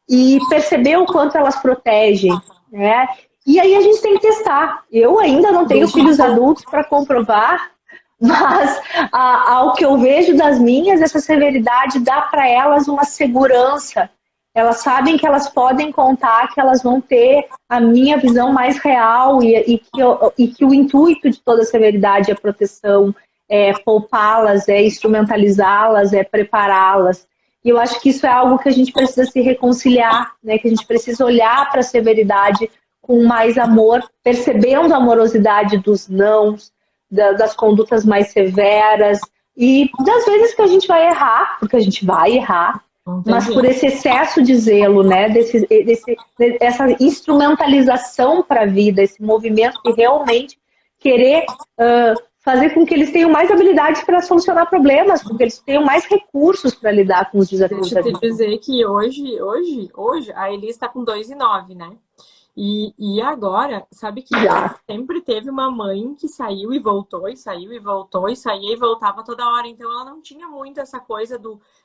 e perceber o quanto elas protegem, né? E aí a gente tem que testar. Eu ainda não tenho filhos adultos para comprovar, mas ao que eu vejo das minhas, essa severidade dá para elas uma segurança. Elas sabem que elas podem contar, que elas vão ter a minha visão mais real e que o intuito de toda a severidade é proteção, é poupá-las, é instrumentalizá-las, é prepará-las. E eu acho que isso é algo que a gente precisa se reconciliar, né? Que a gente precisa olhar para a severidade com mais amor, percebendo a amorosidade dos nãos, das condutas mais severas e das vezes que a gente vai errar, porque a gente vai errar, mas por esse excesso de zelo, né? Essa instrumentalização para a vida, esse movimento de realmente querer fazer com que eles tenham mais habilidades para solucionar problemas, com que eles tenham mais recursos para lidar com os desafios da vida. Deixa eu te dizer que hoje a Elis está com 2,9, né? E agora, sabe que sempre teve uma mãe que saiu e voltou, e saiu e voltou, e saía e voltava toda hora. Então ela não tinha muito essa coisa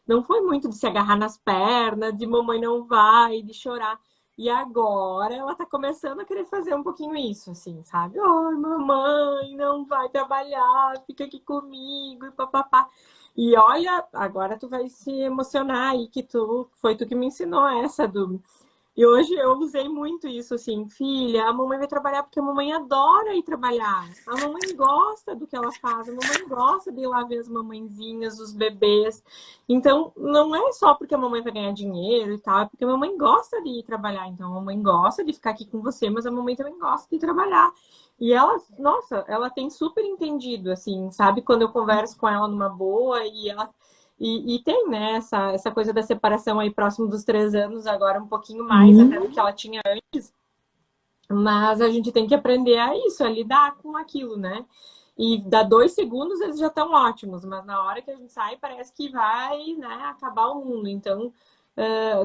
não foi muito de se agarrar nas pernas, de mamãe não vai, de chorar. E agora ela tá começando a querer fazer um pouquinho isso, assim, sabe? Ai, mamãe, não vai trabalhar, fica aqui comigo, e papapá. E olha, agora tu vai se emocionar aí, que foi tu que me ensinou essa do... E hoje eu usei muito isso, assim, filha, a mamãe vai trabalhar porque a mamãe adora ir trabalhar. A mamãe gosta do que ela faz, a mamãe gosta de ir lá ver as mamãezinhas, os bebês. Então, não é só porque a mamãe vai ganhar dinheiro e tal, é porque a mamãe gosta de ir trabalhar. Então, a mamãe gosta de ficar aqui com você, mas a mamãe também gosta de trabalhar. E ela, nossa, ela tem super entendido, assim, sabe? Quando eu converso com ela numa boa e ela... E tem, né, essa coisa da separação aí próximo dos 3 anos, agora um pouquinho mais até do que ela tinha antes. Mas a gente tem que aprender a isso, a lidar com aquilo, né? E dá 2 segundos, eles já estão ótimos, mas na hora que a gente sai, parece que vai, né, acabar o mundo. Então,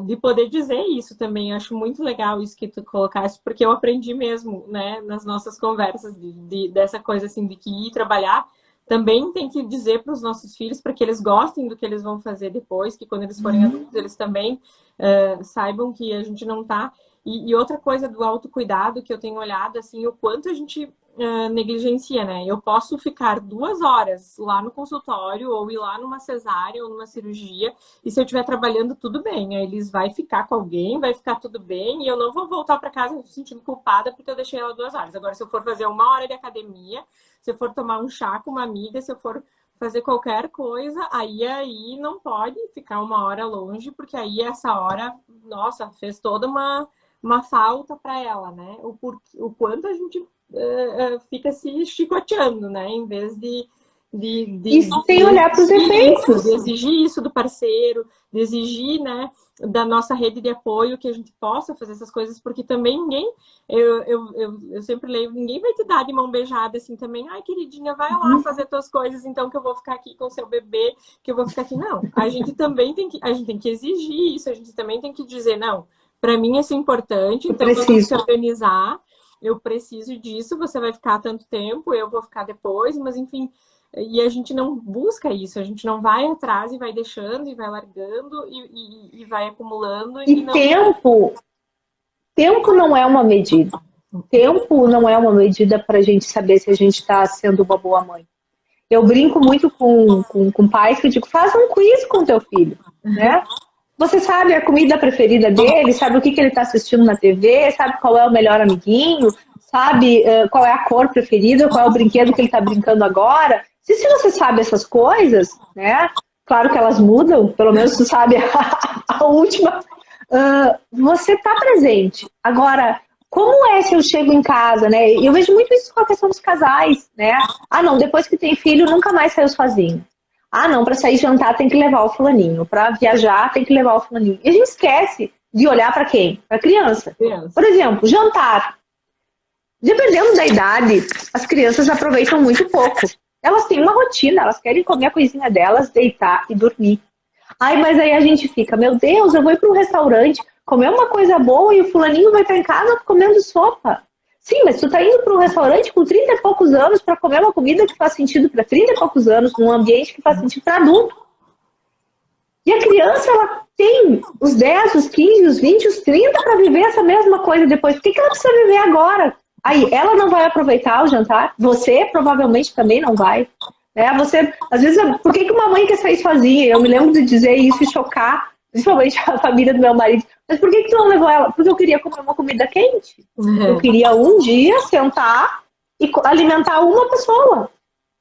de poder dizer isso também, acho muito legal isso que tu colocaste, porque eu aprendi mesmo, né, nas nossas conversas dessa coisa assim, de que ir trabalhar também tem que dizer para os nossos filhos, para que eles gostem do que eles vão fazer depois, que quando eles forem adultos, eles também saibam que a gente não tá... E outra coisa do autocuidado que eu tenho olhado, assim, o quanto a gente negligencia, né? Eu posso ficar 2 horas lá no consultório, ou ir lá numa cesárea, ou numa cirurgia, e se eu estiver trabalhando, tudo bem. Aí eles vai ficar com alguém, vai ficar tudo bem, e eu não vou voltar para casa me sentindo culpada porque eu deixei ela 2 horas. Agora, se eu for fazer 1 hora de academia, se eu for tomar um chá com uma amiga, se eu for fazer qualquer coisa, aí não pode ficar 1 hora longe, porque aí essa hora, nossa, fez toda uma falta para ela, né? O quanto a gente fica se chicoteando, né? Em vez de sem olhar para os efeitos. De exigir isso do parceiro, de exigir, né, da nossa rede de apoio, que a gente possa fazer essas coisas, porque também ninguém, eu sempre leio, ninguém vai te dar de mão beijada assim também, ai queridinha, vai lá fazer tuas coisas, então que eu vou ficar aqui com o seu bebê, que eu vou ficar aqui. Não, a gente também tem que exigir isso, a gente também tem que dizer, não, para mim isso é importante, então eu tenho que se organizar, eu preciso disso, você vai ficar tanto tempo, eu vou ficar depois, mas enfim... E a gente não busca isso, a gente não vai atrás e vai deixando, e vai largando, e vai acumulando. E não... tempo não é uma medida. Tempo não é uma medida para a gente saber se a gente está sendo uma boa mãe. Eu brinco muito com pais que eu digo, faz um quiz com teu filho, né? Você sabe a comida preferida dele, sabe o que ele está assistindo na TV, sabe qual é o melhor amiguinho, sabe qual é a cor preferida, qual é o brinquedo que ele está brincando agora. Se você sabe essas coisas, né? Claro que elas mudam, pelo menos tu sabe a última. Você está presente. Agora, como é se eu chego em casa, né? Eu vejo muito isso com a questão dos casais, né? Ah, não, depois que tem filho, nunca mais saiu sozinho. Ah, não, para sair jantar tem que levar o fulaninho. Para viajar tem que levar o fulaninho. E a gente esquece de olhar para quem? Para a criança. Por exemplo, jantar. Dependendo da idade, as crianças aproveitam muito pouco. Elas têm uma rotina, elas querem comer a coisinha delas, deitar e dormir. Ai, mas aí a gente fica, meu Deus, eu vou ir para um restaurante comer uma coisa boa e o fulaninho vai estar em casa comendo sopa. Sim, mas tu tá indo para um restaurante com 30 e poucos anos para comer uma comida que faz sentido para 30 e poucos anos, num ambiente que faz sentido para adulto. E a criança, ela tem os 10, os 15, os 20, os 30 para viver essa mesma coisa depois. Por que ela precisa viver agora? Aí, ela não vai aproveitar o jantar, você provavelmente também não vai. Você, às vezes, por que uma mãe quer sair sozinha? Eu me lembro de dizer isso e chocar, principalmente a família do meu marido. Mas por que tu não levou ela? Porque eu queria comer uma comida quente. Eu queria um dia sentar e alimentar uma pessoa.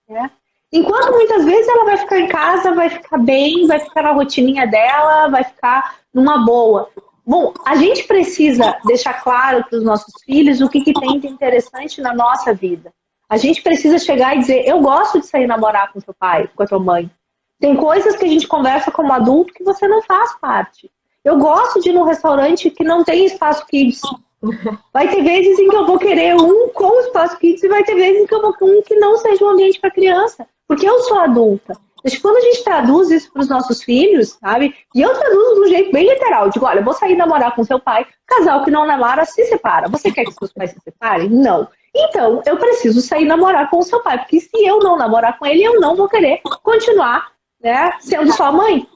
Né? Enquanto muitas vezes ela vai ficar em casa, vai ficar bem, vai ficar na rotininha dela, vai ficar numa boa. Bom, a gente precisa deixar claro para os nossos filhos o que tem de interessante na nossa vida. A gente precisa chegar e dizer, eu gosto de sair namorar com seu pai, com a tua mãe. Tem coisas que a gente conversa como adulto que você não faz parte. Eu gosto de ir num restaurante que não tem espaço kids. Vai ter vezes em que eu vou querer um com espaço kids e vai ter vezes em que eu vou querer um que não seja um ambiente para criança. Porque eu sou adulta. Mas quando a gente traduz isso para os nossos filhos, sabe? E eu traduzo de um jeito bem literal. Digo, olha, eu vou sair namorar com seu pai. Casal que não namora se separa. Você quer que seus pais se separem? Não. Então, eu preciso sair namorar com o seu pai. Porque se eu não namorar com ele, eu não vou querer continuar, né, sendo sua mãe.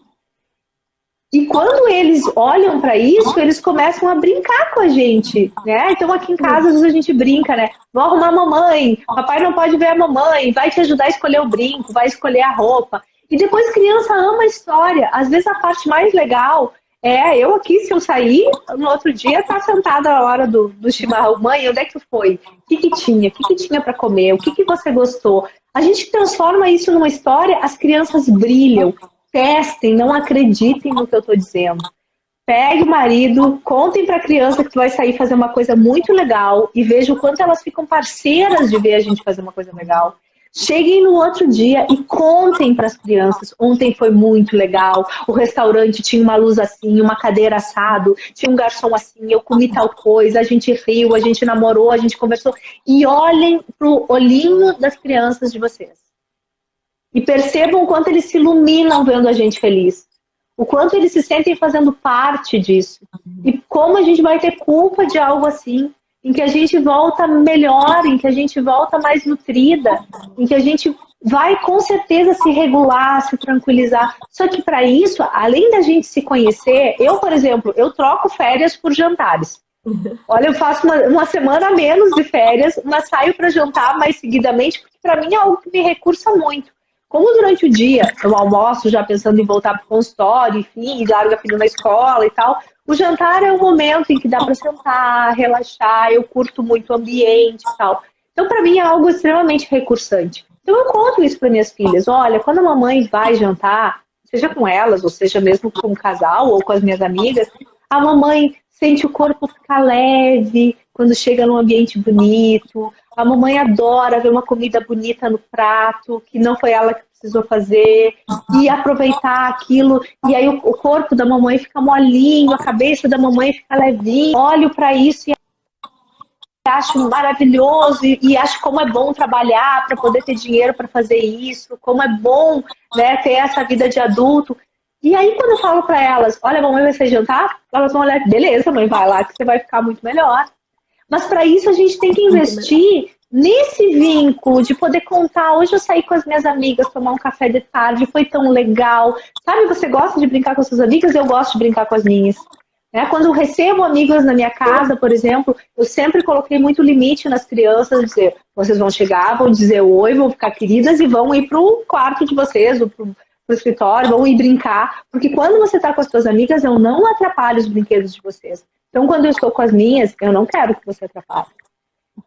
E quando eles olham para isso, eles começam a brincar com a gente, né? Então aqui em casa às vezes a gente brinca, né? Vou arrumar a mamãe, papai não pode ver a mamãe, vai te ajudar a escolher o brinco, vai escolher a roupa. E depois criança ama a história. Às vezes a parte mais legal é eu aqui, se eu sair, no outro dia tá sentada a hora do chimarrão. Mãe, onde é que foi? O que tinha? O que tinha para comer? O que você gostou? A gente transforma isso numa história, as crianças brilham. Testem, não acreditem no que eu estou dizendo. Pegue o marido, contem para a criança que tu vai sair fazer uma coisa muito legal e veja o quanto elas ficam parceiras de ver a gente fazer uma coisa legal. Cheguem no outro dia e contem para as crianças. Ontem foi muito legal, o restaurante tinha uma luz assim, uma cadeira assado, tinha um garçom assim, eu comi tal coisa, a gente riu, a gente namorou, a gente conversou. E olhem pro olhinho das crianças de vocês. E percebam o quanto eles se iluminam vendo a gente feliz. O quanto eles se sentem fazendo parte disso. E como a gente vai ter culpa de algo assim, em que a gente volta melhor, em que a gente volta mais nutrida, em que a gente vai com certeza se regular, se tranquilizar. Só que para isso, além da gente se conhecer, eu, por exemplo, eu troco férias por jantares. Olha, eu faço uma semana a menos de férias, mas saio para jantar mais seguidamente, porque para mim é algo que me recursa muito. Como durante o dia eu almoço já pensando em voltar para o consultório, enfim, largo a filha na escola e tal, o jantar é o momento em que dá para sentar, relaxar, eu curto muito o ambiente e tal. Então, para mim, é algo extremamente recursante. Então, eu conto isso para minhas filhas. Olha, quando a mamãe vai jantar, seja com elas, ou seja mesmo com o casal ou com as minhas amigas, a mamãe sente o corpo ficar leve quando chega num ambiente bonito. A mamãe adora ver uma comida bonita no prato, que não foi ela que precisou fazer, e aproveitar aquilo. E aí o corpo da mamãe fica molinho, a cabeça da mamãe fica levinha. Olho para isso e acho maravilhoso e acho como é bom trabalhar para poder ter dinheiro para fazer isso, como é bom, né, ter essa vida de adulto. E aí quando eu falo para elas, olha, mamãe vai sair jantar, elas vão olhar, beleza, mãe, vai lá que você vai ficar muito melhor. Mas para isso a gente tem que investir nesse vínculo de poder contar. Hoje eu saí com as minhas amigas, tomar um café de tarde, foi tão legal. Sabe, você gosta de brincar com as suas amigas? Eu gosto de brincar com as minhas. Quando eu recebo amigas na minha casa, por exemplo, eu sempre coloquei muito limite nas crianças, dizer, vocês vão chegar, vão dizer oi, vão ficar queridas e vão ir para o quarto de vocês, ou para o escritório, vão ir brincar. Porque quando você está com as suas amigas, eu não atrapalho os brinquedos de vocês. Então, quando eu estou com as minhas, eu não quero que você atrapalhe.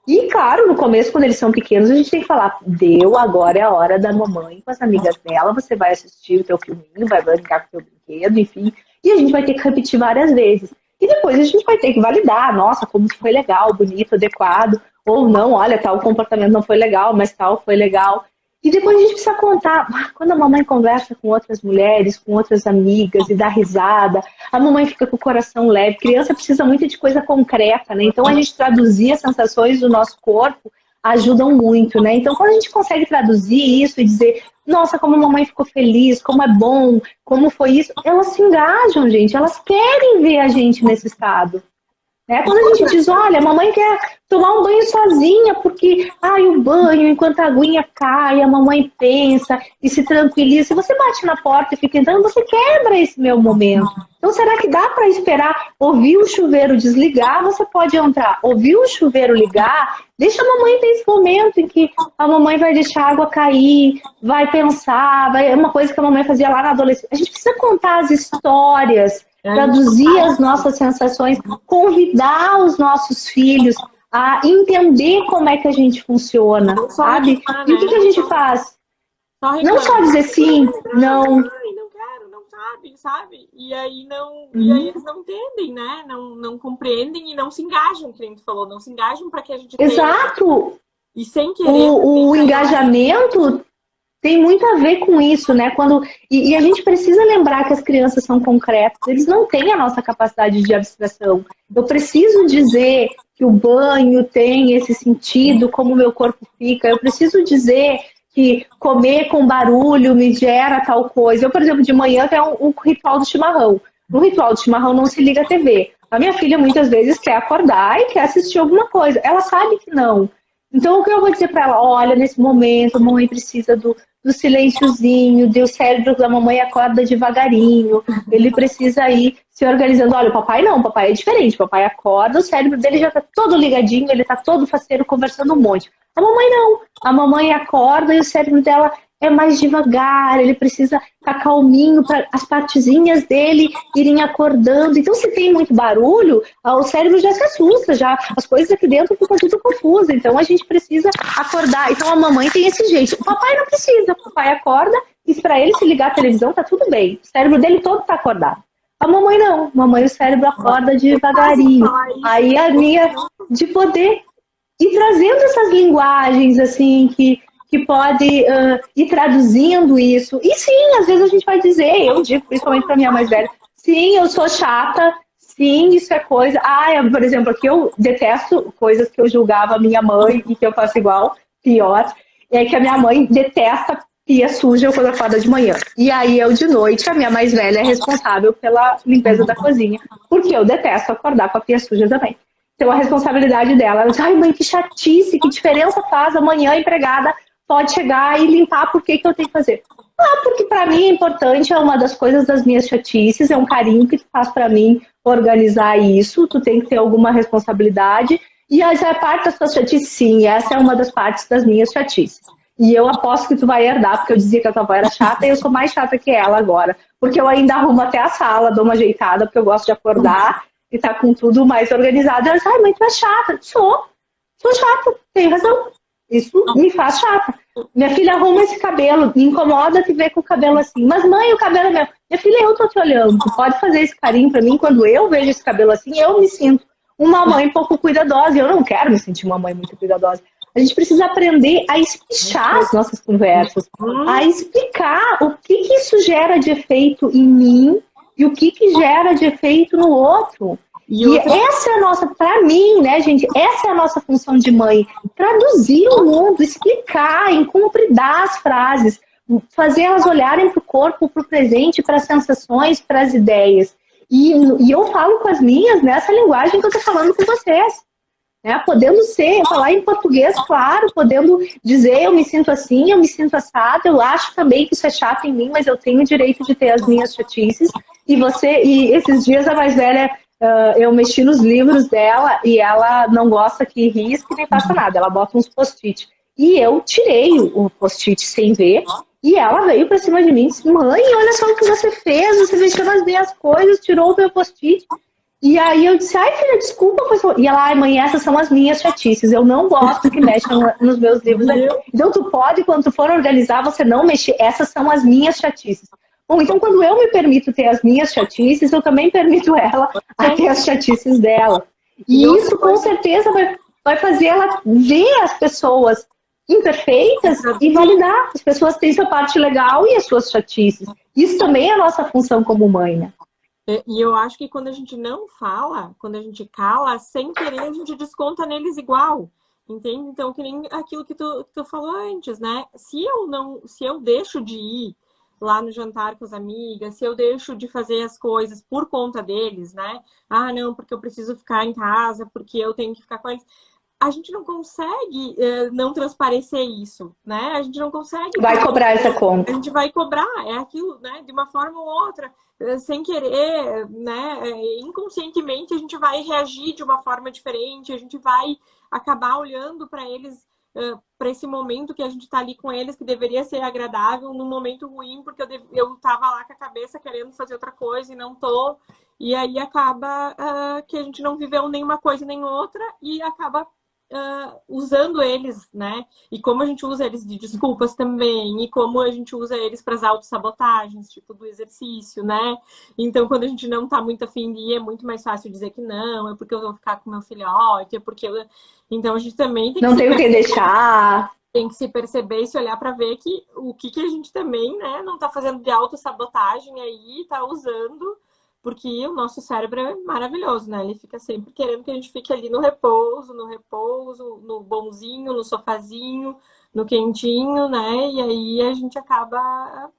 E, claro, no começo, quando eles são pequenos, a gente tem que falar, deu, agora é a hora da mamãe com as amigas dela, você vai assistir o teu filminho, vai brincar com o teu brinquedo, enfim. E a gente vai ter que repetir várias vezes. E depois a gente vai ter que validar, nossa, como que foi legal, bonito, adequado, ou não, olha, tal comportamento não foi legal, mas tal foi legal. E depois a gente precisa contar, quando a mamãe conversa com outras mulheres, com outras amigas e dá risada, a mamãe fica com o coração leve. Criança precisa muito de coisa concreta, né? Então a gente traduzir as sensações do nosso corpo ajudam muito, né? Então quando a gente consegue traduzir isso e dizer, nossa, como a mamãe ficou feliz, como é bom, como foi isso, elas se engajam, gente, elas querem ver a gente nesse estado. Né? Quando a gente diz, olha, a mamãe quer tomar um banho sozinha, porque o banho, enquanto a aguinha cai, a mamãe pensa e se tranquiliza. Se você bate na porta e fica entrando, você quebra esse meu momento. Então, será que dá para esperar ouvir o chuveiro desligar? Você pode entrar, ouvir o chuveiro ligar, deixa a mamãe ter esse momento em que a mamãe vai deixar a água cair, vai pensar, é uma coisa que a mamãe fazia lá na adolescência. A gente precisa contar as histórias, traduzir as nossas sensações, convidar os nossos filhos a entender como é que a gente funciona, sabe? E o que a gente faz? Não só dizer sim, não. Não quero, não sabe? E aí e aí eles não entendem, né? Não compreendem e não se engajam, que a gente falou, não se engajam para que a gente Exato! E sem querer. O engajamento tem muito a ver com isso, né? E a gente precisa lembrar que as crianças são concretas, eles não têm a nossa capacidade de abstração. Eu preciso dizer que o banho tem esse sentido, como o meu corpo fica. Eu preciso dizer que comer com barulho me gera tal coisa. Eu, por exemplo, de manhã tenho um ritual do chimarrão. No ritual do chimarrão não se liga a TV. A minha filha muitas vezes quer acordar e quer assistir alguma coisa. Ela sabe que não. Então, o que eu vou dizer para ela? Olha, nesse momento, a mamãe precisa do silênciozinho, o cérebro da mamãe acorda devagarinho, ele precisa ir se organizando. Olha, o papai não, o papai é diferente, o papai acorda, o cérebro dele já está todo ligadinho, ele está todo faceiro, conversando um monte. A mamãe não, a mamãe acorda e o cérebro dela é mais devagar, ele precisa estar calminho para as partezinhas dele irem acordando. Então, se tem muito barulho, o cérebro já se assusta, já as coisas aqui dentro ficam tudo confusas. Então, a gente precisa acordar. Então, a mamãe tem esse jeito. O papai não precisa, o papai acorda e para ele se ligar a televisão tá tudo bem. O cérebro dele todo tá acordado. A mamãe não, a mamãe o cérebro acorda devagarinho. Aí a minha de poder ir trazendo essas linguagens assim que pode ir traduzindo isso. E sim, às vezes a gente vai dizer, eu digo principalmente para minha mais velha, sim, eu sou chata, sim, isso é coisa. Por exemplo, aqui eu detesto coisas que eu julgava a minha mãe e que eu faço igual, pior, é que a minha mãe detesta pia suja quando acorda de manhã. E aí eu, de noite, a minha mais velha é responsável pela limpeza da cozinha, porque eu detesto acordar com a pia suja também. Então a responsabilidade dela, ela diz, mãe, que chatice, que diferença faz amanhã a empregada pode chegar e limpar, por que eu tenho que fazer? Porque para mim é importante, é uma das coisas das minhas chatices, é um carinho que tu faz para mim organizar isso, tu tem que ter alguma responsabilidade, e essa é parte das tuas chatices, sim, essa é uma das partes das minhas chatices. E eu aposto que tu vai herdar, porque eu dizia que a tua avó era chata, e eu sou mais chata que ela agora, porque eu ainda arrumo até a sala, dou uma ajeitada, porque eu gosto de acordar e tá com tudo mais organizado. Ela diz, mãe, tu é chata. Sou chata, tem razão. Isso me faz chata. Minha filha arruma esse cabelo, me incomoda te ver com o cabelo assim. Mas, mãe, o cabelo é meu. Minha filha, eu tô te olhando. Tu pode fazer esse carinho pra mim? Quando eu vejo esse cabelo assim, eu me sinto uma mãe pouco cuidadosa. Eu não quero me sentir uma mãe muito cuidadosa. A gente precisa aprender a espichar as nossas conversas, a explicar o que isso gera de efeito em mim e o que gera de efeito no outro. E essa é a nossa, para mim, né, gente, essa é a nossa função de mãe. Traduzir o mundo, explicar, incumpridar as frases, fazer elas olharem para o corpo, para o presente, para as sensações, para as ideias. E eu falo com as minhas nessa linguagem que eu estou falando com vocês. Né? Podendo falar em português, claro, podendo dizer eu me sinto assim, eu me sinto assado, eu acho também que isso é chato em mim, mas eu tenho o direito de ter as minhas chatices. E esses dias a mais velha... eu mexi nos livros dela e ela não gosta que risque nem faça nada, ela bota uns post-it. E eu tirei o post-it sem ver e ela veio pra cima de mim e disse, mãe, olha só o que você fez, você mexeu nas minhas coisas, tirou o meu post-it. E aí eu disse, ai filha, desculpa. E ela, ai mãe, essas são as minhas chatices, eu não gosto que mexam nos meus livros aqui. Então tu pode, quando tu for organizar, você não mexer, essas são as minhas chatices. Bom, então quando eu me permito ter as minhas chatices, eu também permito ela a ter as chatices dela. E isso com certeza vai fazer ela ver as pessoas imperfeitas e validar. As pessoas têm sua parte legal e as suas chatices. Isso também é a nossa função como mãe, né? E eu acho que quando a gente não fala, quando a gente cala, sem querer, a gente desconta neles igual. Entende? Então, que nem aquilo que tu falou antes, né? Se eu deixo de ir lá no jantar com as amigas, se eu deixo de fazer as coisas por conta deles, né? Ah, não, porque eu preciso ficar em casa, porque eu tenho que ficar com eles. A gente não consegue não transparecer isso, né? A gente não consegue. Vai cobrar essa conta. A gente vai cobrar, é aquilo, né? De uma forma ou outra, sem querer, né? Inconscientemente a gente vai reagir de uma forma diferente, a gente vai acabar olhando para eles, para esse momento que a gente está ali com eles, que deveria ser agradável, num momento ruim, porque eu estava lá com a cabeça querendo fazer outra coisa e não tô. E aí acaba que a gente não viveu nenhuma coisa nem outra e acaba usando eles, né? E como a gente usa eles de desculpas também, e como a gente usa eles para as autossabotagens, tipo do exercício, né? Então, quando a gente não tá muito afim de ir, é muito mais fácil dizer que não, é porque eu vou ficar com meu filhote, é porque eu... Então, a gente também tem que não tem o que deixar. Tem que se perceber e se olhar para ver que o que a gente também, né, não tá fazendo de autossabotagem aí, tá usando, porque o nosso cérebro é maravilhoso, né? Ele fica sempre querendo que a gente fique ali no repouso, no bonzinho, no sofazinho, no quentinho, né? E aí a gente acaba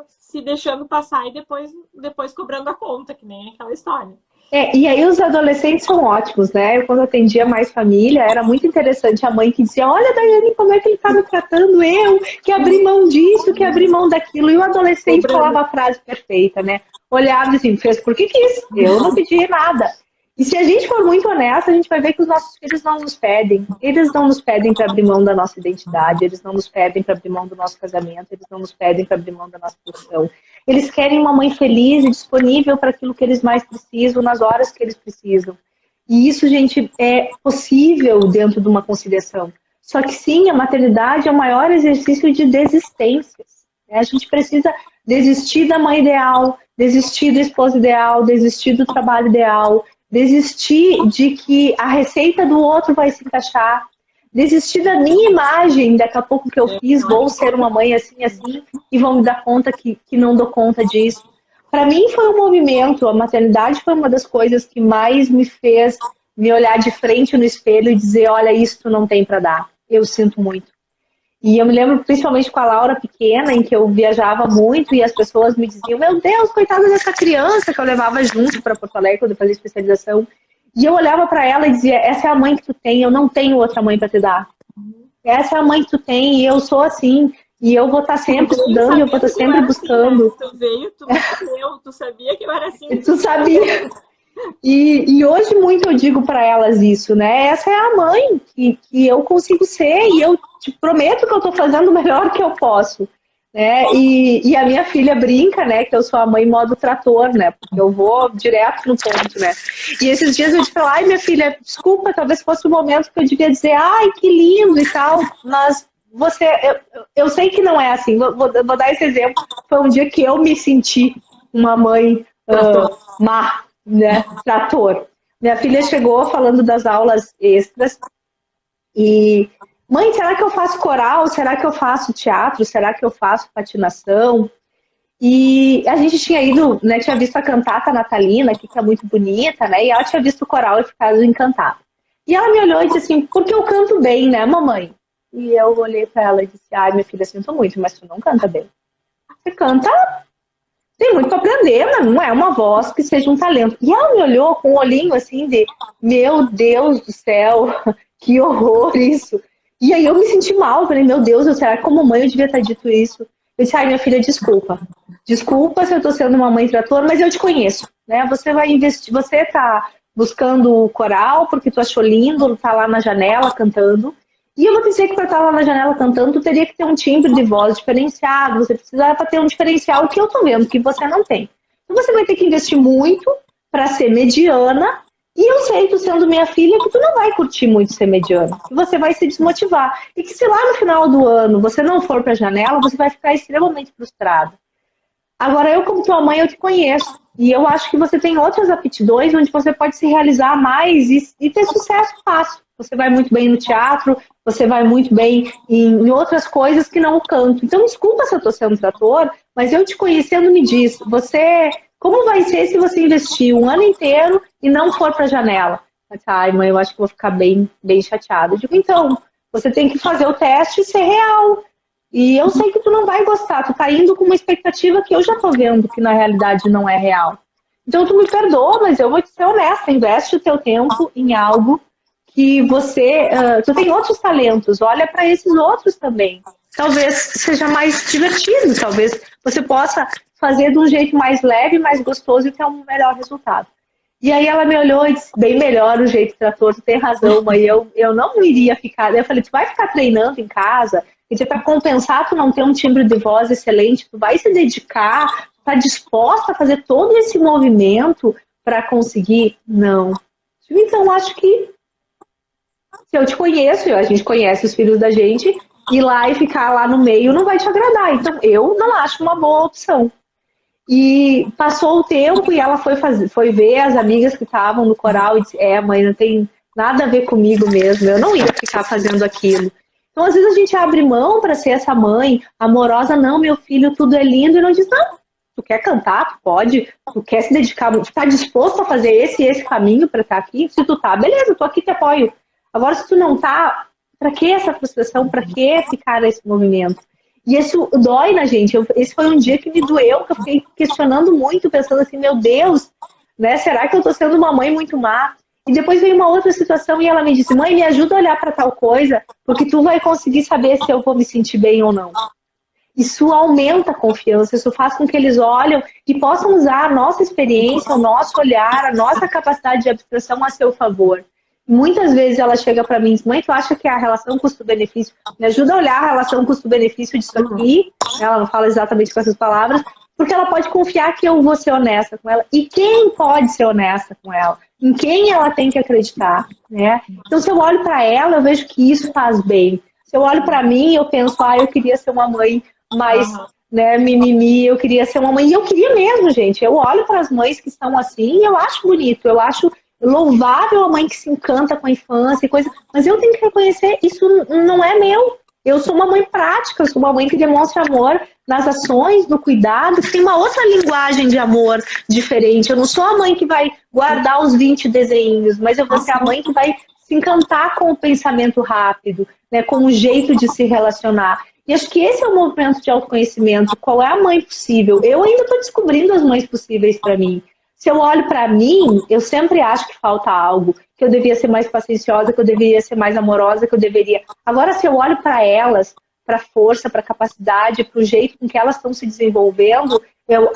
se deixando passar e depois cobrando a conta, que nem aquela história. E aí os adolescentes são ótimos, né? Eu, quando atendia mais família, era muito interessante a mãe que dizia, olha, Daiane, como é que ele tá me tratando, eu que abri mão disso, que abri mão daquilo. E o adolescente falava a frase perfeita, né? Olhava assim, fez porque quis, eu não pedi nada. E se a gente for muito honesta, a gente vai ver que os nossos filhos não nos pedem. Eles não nos pedem para abrir mão da nossa identidade, eles não nos pedem para abrir mão do nosso casamento, eles não nos pedem para abrir mão da nossa profissão. Eles querem uma mãe feliz e disponível para aquilo que eles mais precisam, nas horas que eles precisam. E isso, gente, é possível dentro de uma conciliação. Só que sim, a maternidade é o maior exercício de desistências. A gente precisa desistir da mãe ideal, desistir do esposo ideal, desistir do trabalho ideal, desistir de que a receita do outro vai se encaixar, desistir da minha imagem, daqui a pouco que eu fiz, vou ser uma mãe assim, assim, e vão me dar conta que não dou conta disso. Para mim foi um movimento, a maternidade foi uma das coisas que mais me fez me olhar de frente no espelho e dizer, olha, isso tu não tem para dar, eu sinto muito. E eu me lembro principalmente com a Laura pequena, em que eu viajava muito e as pessoas me diziam, meu Deus, coitada dessa criança, que eu levava junto para Porto Alegre quando eu fazia especialização. E eu olhava para ela e dizia, essa é a mãe que tu tem, eu não tenho outra mãe para te dar. Essa é a mãe que tu tem e eu sou assim. E eu vou estar sempre estudando e eu vou estar sempre buscando. Assim, né? Tu veio, tu nasceu, tu sabia que eu era assim. Tu sabia. E hoje muito eu digo para elas isso, né? Essa é a mãe que eu consigo ser e eu te prometo que eu estou fazendo o melhor que eu posso, né? E a minha filha brinca, né? Que eu sou a mãe modo trator, né? Porque eu vou direto no ponto, né? E esses dias eu disse, ai minha filha, desculpa, talvez fosse o momento que eu devia dizer, ai que lindo e tal, mas eu sei que não é assim. Vou dar esse exemplo. Foi um dia que eu me senti uma mãe má, né? Trator. Minha filha chegou falando das aulas extras e, mãe, será que eu faço coral? Será que eu faço teatro? Será que eu faço patinação? E a gente tinha ido, né, tinha visto a cantata natalina, que é muito bonita, né? E ela tinha visto o coral e ficado encantada. E ela me olhou e disse assim, porque eu canto bem, né, mamãe? E eu olhei para ela e disse, ai, minha filha, sinto muito, mas tu não canta bem. Você canta, tem muito para aprender, mas não é uma voz que seja um talento. E ela me olhou com um olhinho assim de, meu Deus do céu, que horror isso. E aí eu me senti mal, falei, meu Deus, será que como mãe eu devia ter dito isso? Eu disse, ai, minha filha, desculpa. Desculpa se eu estou sendo uma mãe trator, mas eu te conheço, né? Você vai investir, você está buscando o coral porque tu achou lindo, tá lá na janela cantando. E eu vou dizer que para estar lá na janela cantando, tu teria que ter um timbre de voz diferenciado, você precisava ter um diferencial que eu tô vendo que você não tem. Então você vai ter que investir muito para ser mediana, e eu sei, tu sendo minha filha, que tu não vai curtir muito ser mediana, que você vai se desmotivar. E que se lá no final do ano você não for para a janela, você vai ficar extremamente frustrada. Agora, eu, como tua mãe, eu te conheço. E eu acho que você tem outras aptidões onde você pode se realizar mais e ter sucesso fácil. Você vai muito bem no teatro, você vai muito bem em outras coisas que não o canto. Então, desculpa se eu estou sendo trator, mas eu te conhecendo me diz, você, como vai ser se você investir um ano inteiro e não for para a janela? Ai, mãe, eu acho que vou ficar bem, bem chateada. Eu digo, então, você tem que fazer o teste e ser real. E eu sei que tu não vai gostar, tu tá indo com uma expectativa que eu já tô vendo que na realidade não é real. Então tu me perdoa, mas eu vou te ser honesta, investe o teu tempo em algo que você, tu tem outros talentos, olha para esses outros também. Talvez seja mais divertido, talvez você possa fazer de um jeito mais leve, mais gostoso e ter um melhor resultado. E aí ela me olhou e disse, bem melhor o jeito trator, tu tem razão, mãe, eu não iria ficar. Eu falei, tu vai ficar treinando em casa, e para compensar tu não ter um timbre de voz excelente, tu vai se dedicar, tá disposta a fazer todo esse movimento para conseguir? Não. Então, acho que se eu te conheço, a gente conhece os filhos da gente, ir lá e ficar lá no meio não vai te agradar. Então, eu não acho uma boa opção. E passou o tempo e ela foi ver as amigas que estavam no coral e disse, mãe, não tem nada a ver comigo mesmo, eu não ia ficar fazendo aquilo. Então, às vezes a gente abre mão para ser essa mãe amorosa, não, meu filho, tudo é lindo, e não diz, não, tu quer cantar, tu pode, tu quer se dedicar, tu tá disposto a fazer esse e esse caminho para estar aqui? Se tu tá, beleza, eu tô aqui, te apoio. Agora, se tu não tá, para que essa frustração, para que ficar nesse movimento? E isso dói na gente. Esse foi um dia que me doeu, que eu fiquei questionando muito, pensando assim, meu Deus, né? Será que eu tô sendo uma mãe muito má? E depois veio uma outra situação e ela me disse, mãe, me ajuda a olhar para tal coisa, porque tu vai conseguir saber se eu vou me sentir bem ou não. Isso aumenta a confiança, isso faz com que eles olhem e possam usar a nossa experiência, o nosso olhar, a nossa capacidade de abstração a seu favor. Muitas vezes ela chega para mim e diz, mãe, tu acha que a relação custo-benefício, me ajuda a olhar a relação custo-benefício disso aqui, ela não fala exatamente com essas palavras, porque ela pode confiar que eu vou ser honesta com ela. E quem pode ser honesta com ela? Em quem ela tem que acreditar, né? Então, se eu olho para ela, eu vejo que isso faz bem. Se eu olho para mim, eu penso, eu queria ser uma mãe mais, né, mimimi, eu queria ser uma mãe, e eu queria mesmo, gente. Eu olho para as mães que estão assim e eu acho bonito, eu acho louvável a mãe que se encanta com a infância e coisa, mas eu tenho que reconhecer, isso não é meu. Eu sou uma mãe prática, eu sou uma mãe que demonstra amor nas ações, no cuidado, que tem uma outra linguagem de amor diferente. Eu não sou a mãe que vai guardar os 20 desenhos, mas eu vou ser a mãe que vai se encantar com o pensamento rápido, né, com o jeito de se relacionar. E acho que esse é o movimento de autoconhecimento. Qual é a mãe possível? Eu ainda estou descobrindo as mães possíveis para mim. Se eu olho para mim, eu sempre acho que falta algo, que eu deveria ser mais pacienciosa, que eu deveria ser mais amorosa, que eu deveria... Agora, se eu olho para elas, para a força, para a capacidade, para o jeito com que elas estão se desenvolvendo,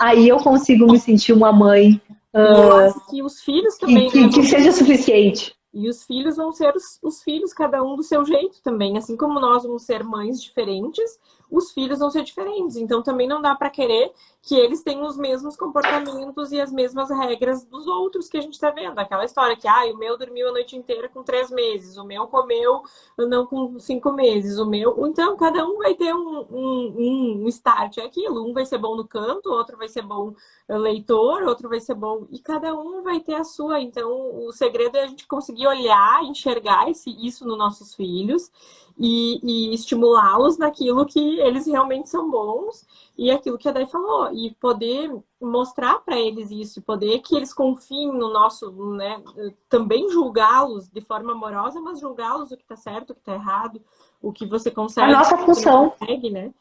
aí eu consigo me sentir uma mãe eu acho que os filhos também, que seja suficiente. E os filhos vão ser os filhos, cada um do seu jeito também. Assim como nós vamos ser mães diferentes, os filhos vão ser diferentes. Então também não dá para querer que eles tenham os mesmos comportamentos e as mesmas regras dos outros que a gente está vendo. Aquela história que o meu dormiu a noite inteira com 3 meses, o meu comeu não com 5 meses, o meu... Então cada um vai ter um start, é aquilo. Um vai ser bom no canto, outro vai ser bom leitor, outro vai ser bom... E cada um vai ter a sua. Então o segredo é a gente conseguir olhar, enxergar isso nos nossos filhos e estimulá-los naquilo que eles realmente são bons e aquilo que a Day falou, e poder mostrar para eles isso, poder que eles confiem no nosso, né, também julgá-los de forma amorosa, mas julgá-los o que está certo, o que está errado, o que você consegue, a nossa função. consegue, né?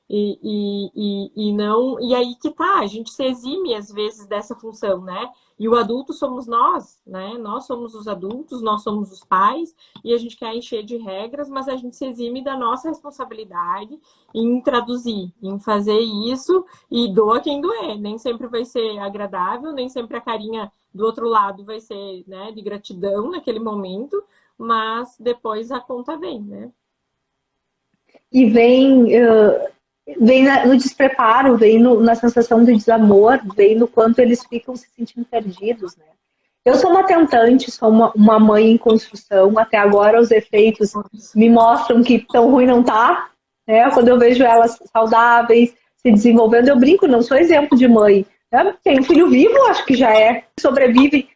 E não, e aí que tá, a gente se exime às vezes dessa função, né? E o adulto somos nós, né? Nós somos os adultos, nós somos os pais, e a gente quer encher de regras, mas a gente se exime da nossa responsabilidade em traduzir, em fazer isso, e doa quem doer. Nem sempre vai ser agradável, nem sempre a carinha do outro lado vai ser, né, de gratidão naquele momento, mas depois a conta vem, né? E vem vem no despreparo, vem na sensação de desamor, vem no quanto eles ficam se sentindo perdidos, né? Eu sou uma tentante, sou uma mãe em construção, até agora os efeitos me mostram que tão ruim não tá, né? Quando eu vejo elas saudáveis, se desenvolvendo, eu brinco, não sou exemplo de mãe. Né? Tenho um filho vivo, acho que já sobrevive,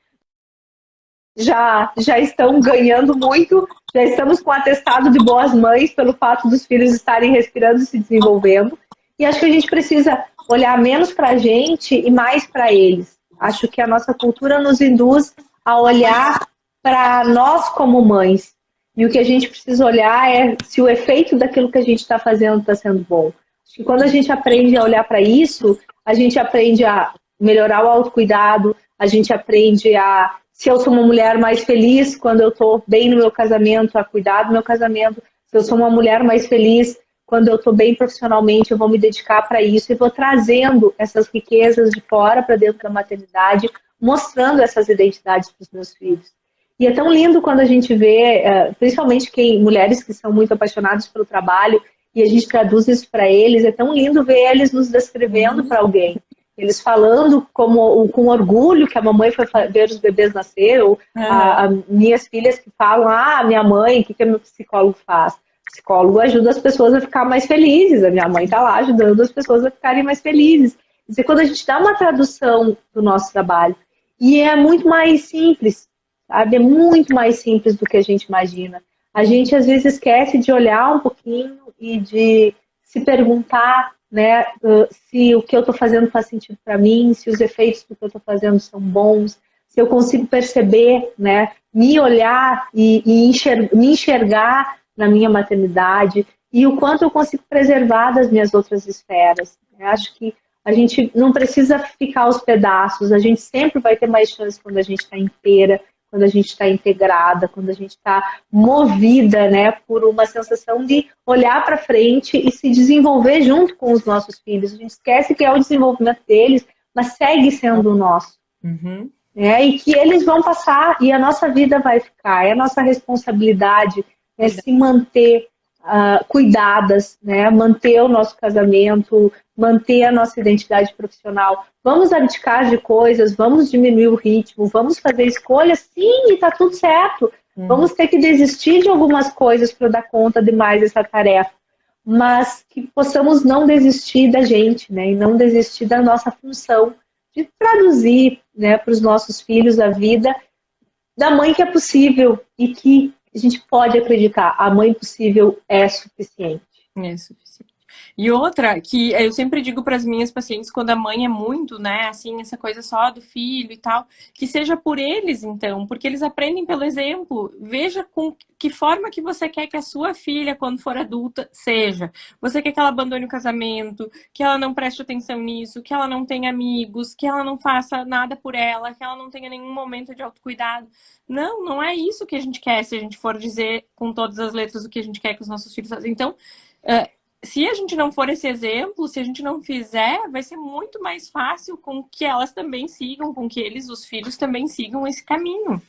já estão ganhando muito, já estamos com atestado de boas mães pelo fato dos filhos estarem respirando e se desenvolvendo. E acho que a gente precisa olhar menos para a gente e mais para eles. Acho que a nossa cultura nos induz a olhar para nós como mães. E o que a gente precisa olhar é se o efeito daquilo que a gente está fazendo está sendo bom. Acho que quando a gente aprende a olhar para isso, a gente aprende a melhorar o autocuidado, a gente aprende a... Se eu sou uma mulher mais feliz quando eu estou bem no meu casamento, a cuidar do meu casamento. Se eu sou uma mulher mais feliz quando eu estou bem profissionalmente, eu vou me dedicar para isso e vou trazendo essas riquezas de fora para dentro da maternidade, mostrando essas identidades para os meus filhos. E é tão lindo quando a gente vê, principalmente mulheres que são muito apaixonadas pelo trabalho, e a gente traduz isso para eles, é tão lindo ver eles nos descrevendo para alguém. Eles falando com orgulho que a mamãe foi ver os bebês nascer, ou minhas filhas que falam, minha mãe, o que meu psicólogo faz? O psicólogo ajuda as pessoas a ficar mais felizes, a minha mãe está lá ajudando as pessoas a ficarem mais felizes. Quer dizer, quando a gente dá uma tradução do nosso trabalho, e é muito mais simples, sabe? É muito mais simples do que a gente imagina. A gente às vezes esquece de olhar um pouquinho e de se perguntar, né, se o que eu estou fazendo faz sentido para mim, se os efeitos do que eu estou fazendo são bons, se eu consigo perceber, né, me olhar e me enxergar na minha maternidade e o quanto eu consigo preservar das minhas outras esferas. Eu acho que a gente não precisa ficar aos pedaços, a gente sempre vai ter mais chance quando a gente está inteira, quando a gente está integrada, quando a gente está movida, né, por uma sensação de olhar para frente e se desenvolver junto com os nossos filhos. A gente esquece que é o desenvolvimento deles, mas segue sendo o nosso. Uhum. E que eles vão passar e a nossa vida vai ficar. É a nossa responsabilidade se manter cuidadas, né, manter o nosso casamento, manter a nossa identidade profissional. Vamos abdicar de coisas, vamos diminuir o ritmo, vamos fazer escolhas, sim, e tá tudo certo. Vamos ter que desistir de algumas coisas para dar conta de mais essa tarefa, mas que possamos não desistir da gente, né, e não desistir da nossa função de traduzir, né, para os nossos filhos a vida da mãe que é possível e que a gente pode acreditar, a mãe possível é suficiente. É suficiente. E outra, que eu sempre digo para as minhas pacientes, quando a mãe é muito, né, assim, essa coisa só do filho e tal, que seja por eles, então, porque eles aprendem pelo exemplo. Veja com que forma que você quer que a sua filha, quando for adulta, seja. Você quer que ela abandone o casamento, que ela não preste atenção nisso, que ela não tenha amigos, que ela não faça nada por ela, que ela não tenha nenhum momento de autocuidado. Não, não é isso que a gente quer, se a gente for dizer com todas as letras o que a gente quer que os nossos filhos façam. Então, se a gente não for esse exemplo, se a gente não fizer, vai ser muito mais fácil com que elas também sigam, com que eles, os filhos, também sigam esse caminho.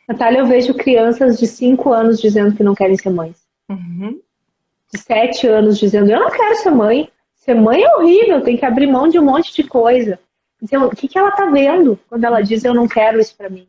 Natália, eu vejo crianças de 5 anos dizendo que não querem ser mães. Uhum. De 7 anos dizendo, eu não quero ser mãe. Ser mãe é horrível, tem que abrir mão de um monte de coisa. Então, o que ela tá vendo quando ela diz, eu não quero isso pra mim?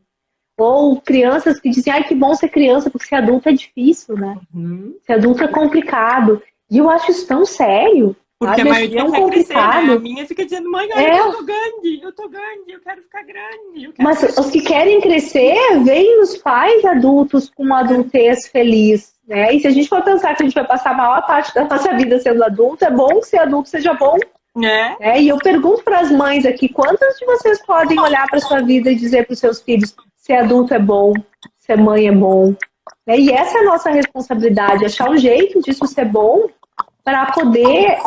Ou crianças que dizem, ai, que bom ser criança, porque ser adulto é difícil, né? Uhum. Ser adulto é complicado. E eu acho isso tão sério. Porque sabe? a maioria tão quer complicado. crescer, né? A minha fica dizendo, mãe, olha, eu tô grande, eu quero ficar grande. Eu quero Mas crescer. os que querem crescer, veem os pais adultos com uma adultez feliz, né? E se a gente for pensar que a gente vai passar a maior parte da nossa vida sendo adulto, é bom que ser adulto seja bom. E eu pergunto para as mães aqui, quantas de vocês podem olhar para sua vida e dizer para os seus filhos, ser adulto é bom, ser mãe é bom? E essa é a nossa responsabilidade, achar um jeito disso ser bom para poder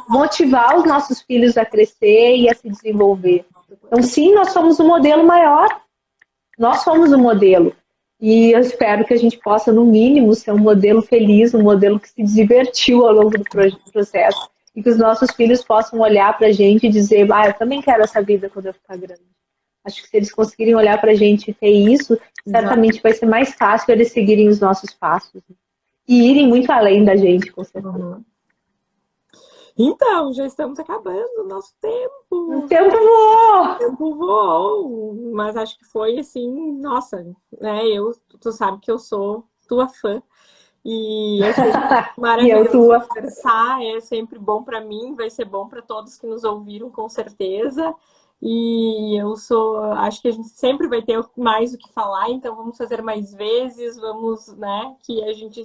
motivar os nossos filhos a crescer e a se desenvolver. Então, sim, nós somos um modelo maior. Nós somos um modelo. E eu espero que a gente possa, no mínimo, ser um modelo feliz, um modelo que se divertiu ao longo do processo. E que os nossos filhos possam olhar para a gente e dizer, eu também quero essa vida quando eu ficar grande. Acho que se eles conseguirem olhar para a gente e ter isso, certamente vai ser mais fácil eles seguirem os nossos passos. E irem muito além da gente, com certeza. Uhum. Então, já estamos acabando o nosso O tempo. tempo voou! O tempo voou, mas acho que foi assim, nossa, né? Tu sabe que eu sou tua fã e é sempre E eu maravilhoso tua. conversar, é sempre bom para mim, vai ser bom para todos que nos ouviram, com certeza. E acho que a gente sempre vai ter mais o que falar, então vamos fazer mais vezes, vamos, né, que a gente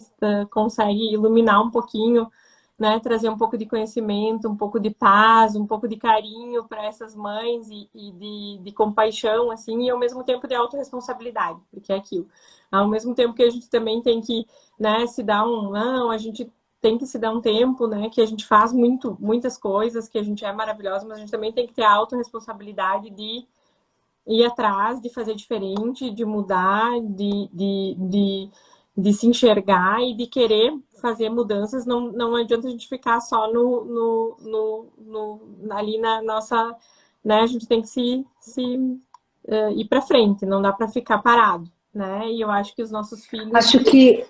consegue iluminar um pouquinho, né, trazer um pouco de conhecimento, um pouco de paz, um pouco de carinho para essas mães e de compaixão, assim, e ao mesmo tempo de autorresponsabilidade, porque é aquilo. Ao mesmo tempo que a gente também tem que, né, se dar não, a gente tem que se dar um tempo, né, que a gente faz muitas coisas, que a gente é maravilhosa, mas a gente também tem que ter a autorresponsabilidade de ir atrás, de fazer diferente, de mudar, de se enxergar e de querer fazer mudanças. Não adianta a gente ficar só ali na nossa, né? A gente tem que ir para frente, não dá para ficar parado, né? E eu acho que os nossos filhos. Acho que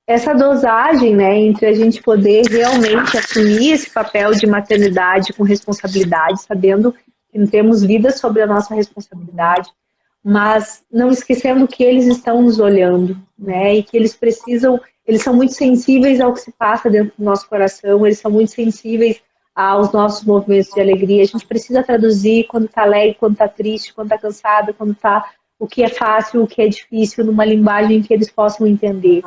essa dosagem, né, entre a gente poder realmente assumir esse papel de maternidade com responsabilidade, sabendo que não temos vida sobre a nossa responsabilidade, mas não esquecendo que eles estão nos olhando, né, e que eles precisam, eles são muito sensíveis ao que se passa dentro do nosso coração, eles são muito sensíveis aos nossos movimentos de alegria. A gente precisa traduzir quando está alegre, quando está triste, quando está cansada, quando está o que é fácil, o que é difícil, numa linguagem que eles possam entender.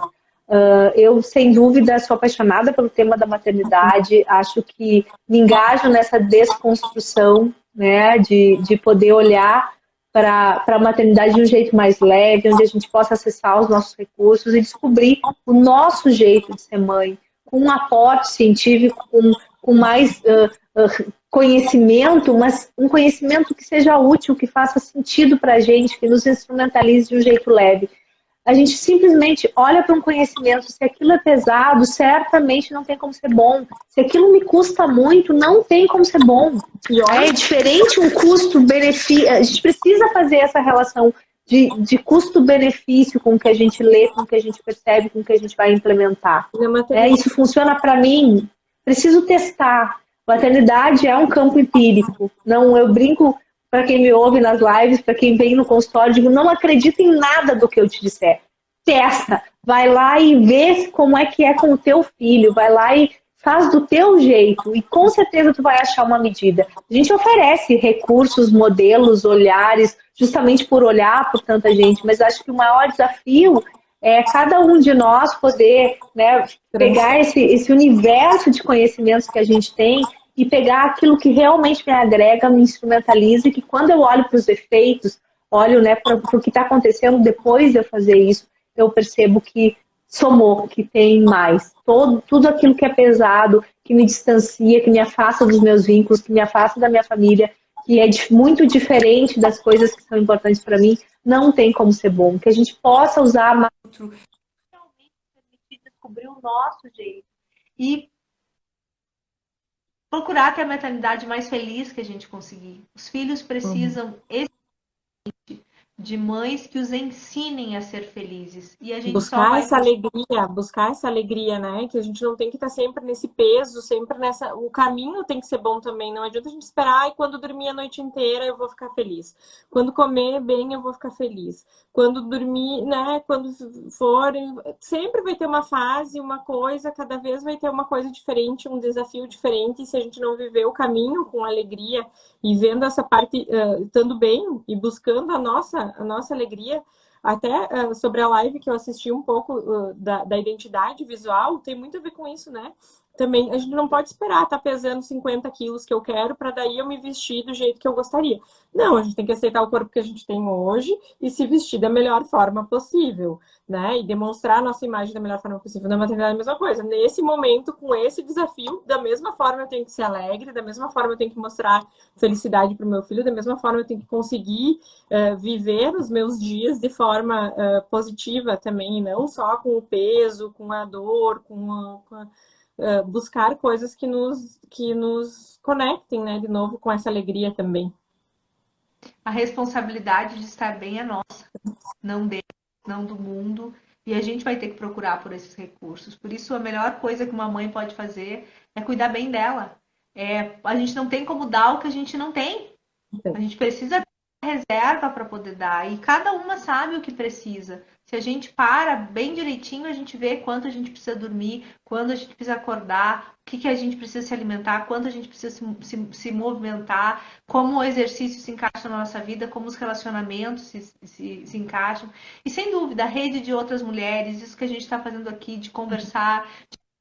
Eu, sem dúvida, sou apaixonada pelo tema da maternidade, acho que me engajo nessa desconstrução, né, de poder olhar para a maternidade de um jeito mais leve, onde a gente possa acessar os nossos recursos e descobrir o nosso jeito de ser mãe, com um aporte científico, com mais conhecimento, mas um conhecimento que seja útil, que faça sentido para a gente, que nos instrumentalize de um jeito leve. A gente simplesmente olha para um conhecimento, se aquilo é pesado, certamente não tem como ser bom. Se aquilo me custa muito, não tem como ser bom. É diferente um custo-benefício. A gente precisa fazer essa relação de custo-benefício com o que a gente lê, com o que a gente percebe, com o que a gente vai implementar. Isso funciona para mim. Preciso testar. Maternidade é um campo empírico. Não, eu brinco para quem me ouve nas lives, para quem vem no consultório, digo, não acredita em nada do que eu te disser. Testa, vai lá e vê como é que é com o teu filho, vai lá e faz do teu jeito e com certeza tu vai achar uma medida. A gente oferece recursos, modelos, olhares, justamente por olhar por tanta gente, mas acho que o maior desafio é cada um de nós poder, né, pegar esse universo de conhecimentos que a gente tem e pegar aquilo que realmente me agrega, me instrumentaliza, e que quando eu olho para os efeitos, olho, né, para o que está acontecendo depois de eu fazer isso, eu percebo que somou, que tem mais. Tudo aquilo que é pesado, que me distancia, que me afasta dos meus vínculos, que me afasta da minha família, que é muito diferente das coisas que são importantes para mim, não tem como ser bom. Que a gente possa usar mais realmente permitir descobrir o nosso jeito e procurar ter a maternidade mais feliz que a gente conseguir. Os filhos precisam de mães que os ensinem a ser felizes. E a gente só vai Buscar essa alegria, né? Que a gente não tem que estar sempre nesse peso, sempre nessa. O caminho tem que ser bom também. Não adianta a gente esperar e quando dormir a noite inteira eu vou ficar feliz. Quando comer bem eu vou ficar feliz. Quando dormir, né? Quando for, sempre vai ter uma fase, uma coisa, cada vez vai ter uma coisa diferente, um desafio diferente. E se a gente não viver o caminho com alegria e vendo essa parte, estando bem e buscando a nossa alegria, até sobre a live que eu assisti um pouco da identidade visual, tem muito a ver com isso, né? Também a gente não pode esperar estar pesando 50 quilos que eu quero para daí eu me vestir do jeito que eu gostaria. Não, a gente tem que aceitar o corpo que a gente tem hoje e se vestir da melhor forma possível, né? E demonstrar a nossa imagem da melhor forma possível. Na maternidade é a mesma coisa. Nesse momento, com esse desafio, da mesma forma eu tenho que ser alegre, da mesma forma eu tenho que mostrar felicidade para o meu filho, da mesma forma eu tenho que conseguir viver os meus dias de forma positiva também, não só com o peso, com a dor, buscar coisas que nos conectem, né, de novo com essa alegria também. A responsabilidade de estar bem é nossa, não deles, não do mundo. E a gente vai ter que procurar por esses recursos. Por isso, a melhor coisa que uma mãe pode fazer é cuidar bem dela. A gente não tem como dar o que a gente não tem. A gente precisa ter reserva para poder dar. E cada uma sabe o que precisa. Se a gente para bem direitinho, a gente vê quanto a gente precisa dormir, quando a gente precisa acordar, o que a gente precisa se alimentar, quanto a gente precisa se movimentar, como o exercício se encaixa na nossa vida, como os relacionamentos se encaixam. E sem dúvida, a rede de outras mulheres, isso que a gente está fazendo aqui, de conversar,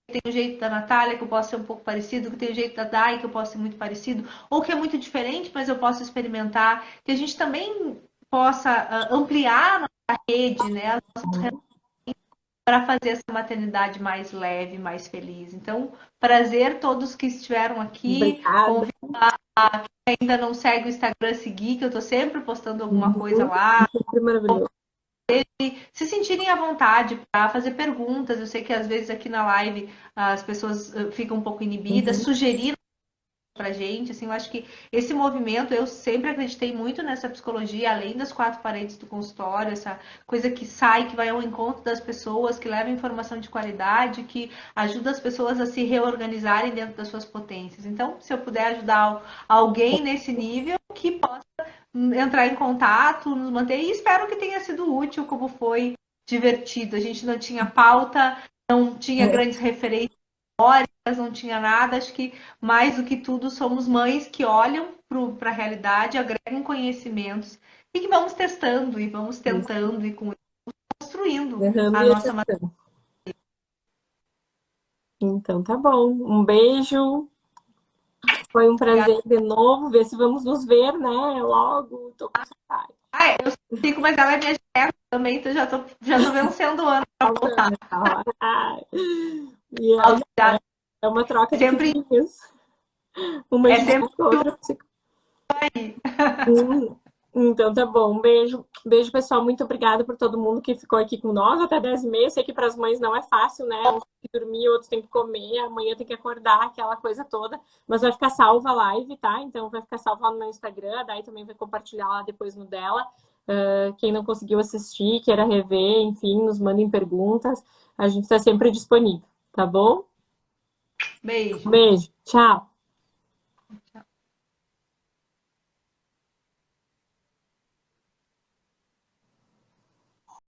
tem o jeito da Natália, que eu posso ser um pouco parecido, que tem o jeito da Dai, que eu posso ser muito parecido, ou que é muito diferente, mas eu posso experimentar, que a gente também possa ampliar a nossa rede, né, para fazer essa maternidade mais leve, mais feliz. Então, prazer todos que estiveram aqui, Obrigada. quem ainda não segue o Instagram, seguir, que eu estou sempre postando alguma coisa lá. Sempre maravilhoso. Se sentirem à vontade para fazer perguntas, eu sei que às vezes aqui na live as pessoas ficam um pouco inibidas, sugerir para gente, assim, eu acho que esse movimento, eu sempre acreditei muito nessa psicologia, além das quatro paredes do consultório, essa coisa que sai, que vai ao encontro das pessoas, que leva informação de qualidade, que ajuda as pessoas a se reorganizarem dentro das suas potências. Então, se eu puder ajudar alguém nesse nível, que possa entrar em contato, nos manter, e espero que tenha sido útil, como foi divertido. A gente não tinha pauta, não tinha grandes referências, não tinha nada. Acho que mais do que tudo somos mães que olham para a realidade, agregam conhecimentos e que vamos testando e vamos tentando e construindo Errando a e nossa acertando. Então tá bom. Um beijo. Foi um prazer de novo. Ver se vamos nos ver, né? Logo. Tô com saudade. Eu fico, mas ela é minha chefe também, então já tô vencendo o ano para voltar. E é uma troca de Sempre figurinhas. Uma é de sempre outra. aí. Então tá bom, um beijo. Beijo, pessoal. Muito obrigada por todo mundo que ficou aqui com nós até 10h30. Sei que para as mães não é fácil, né? Uns têm que dormir, outros têm que comer, amanhã tem que acordar, aquela coisa toda. Mas vai ficar salva a live, tá? Então vai ficar salva lá no meu Instagram. Daí também vai compartilhar lá depois no dela. Quem não conseguiu assistir, queira rever, enfim, nos mandem perguntas. A gente está sempre disponível, tá bom? Beijo. Beijo, tchau.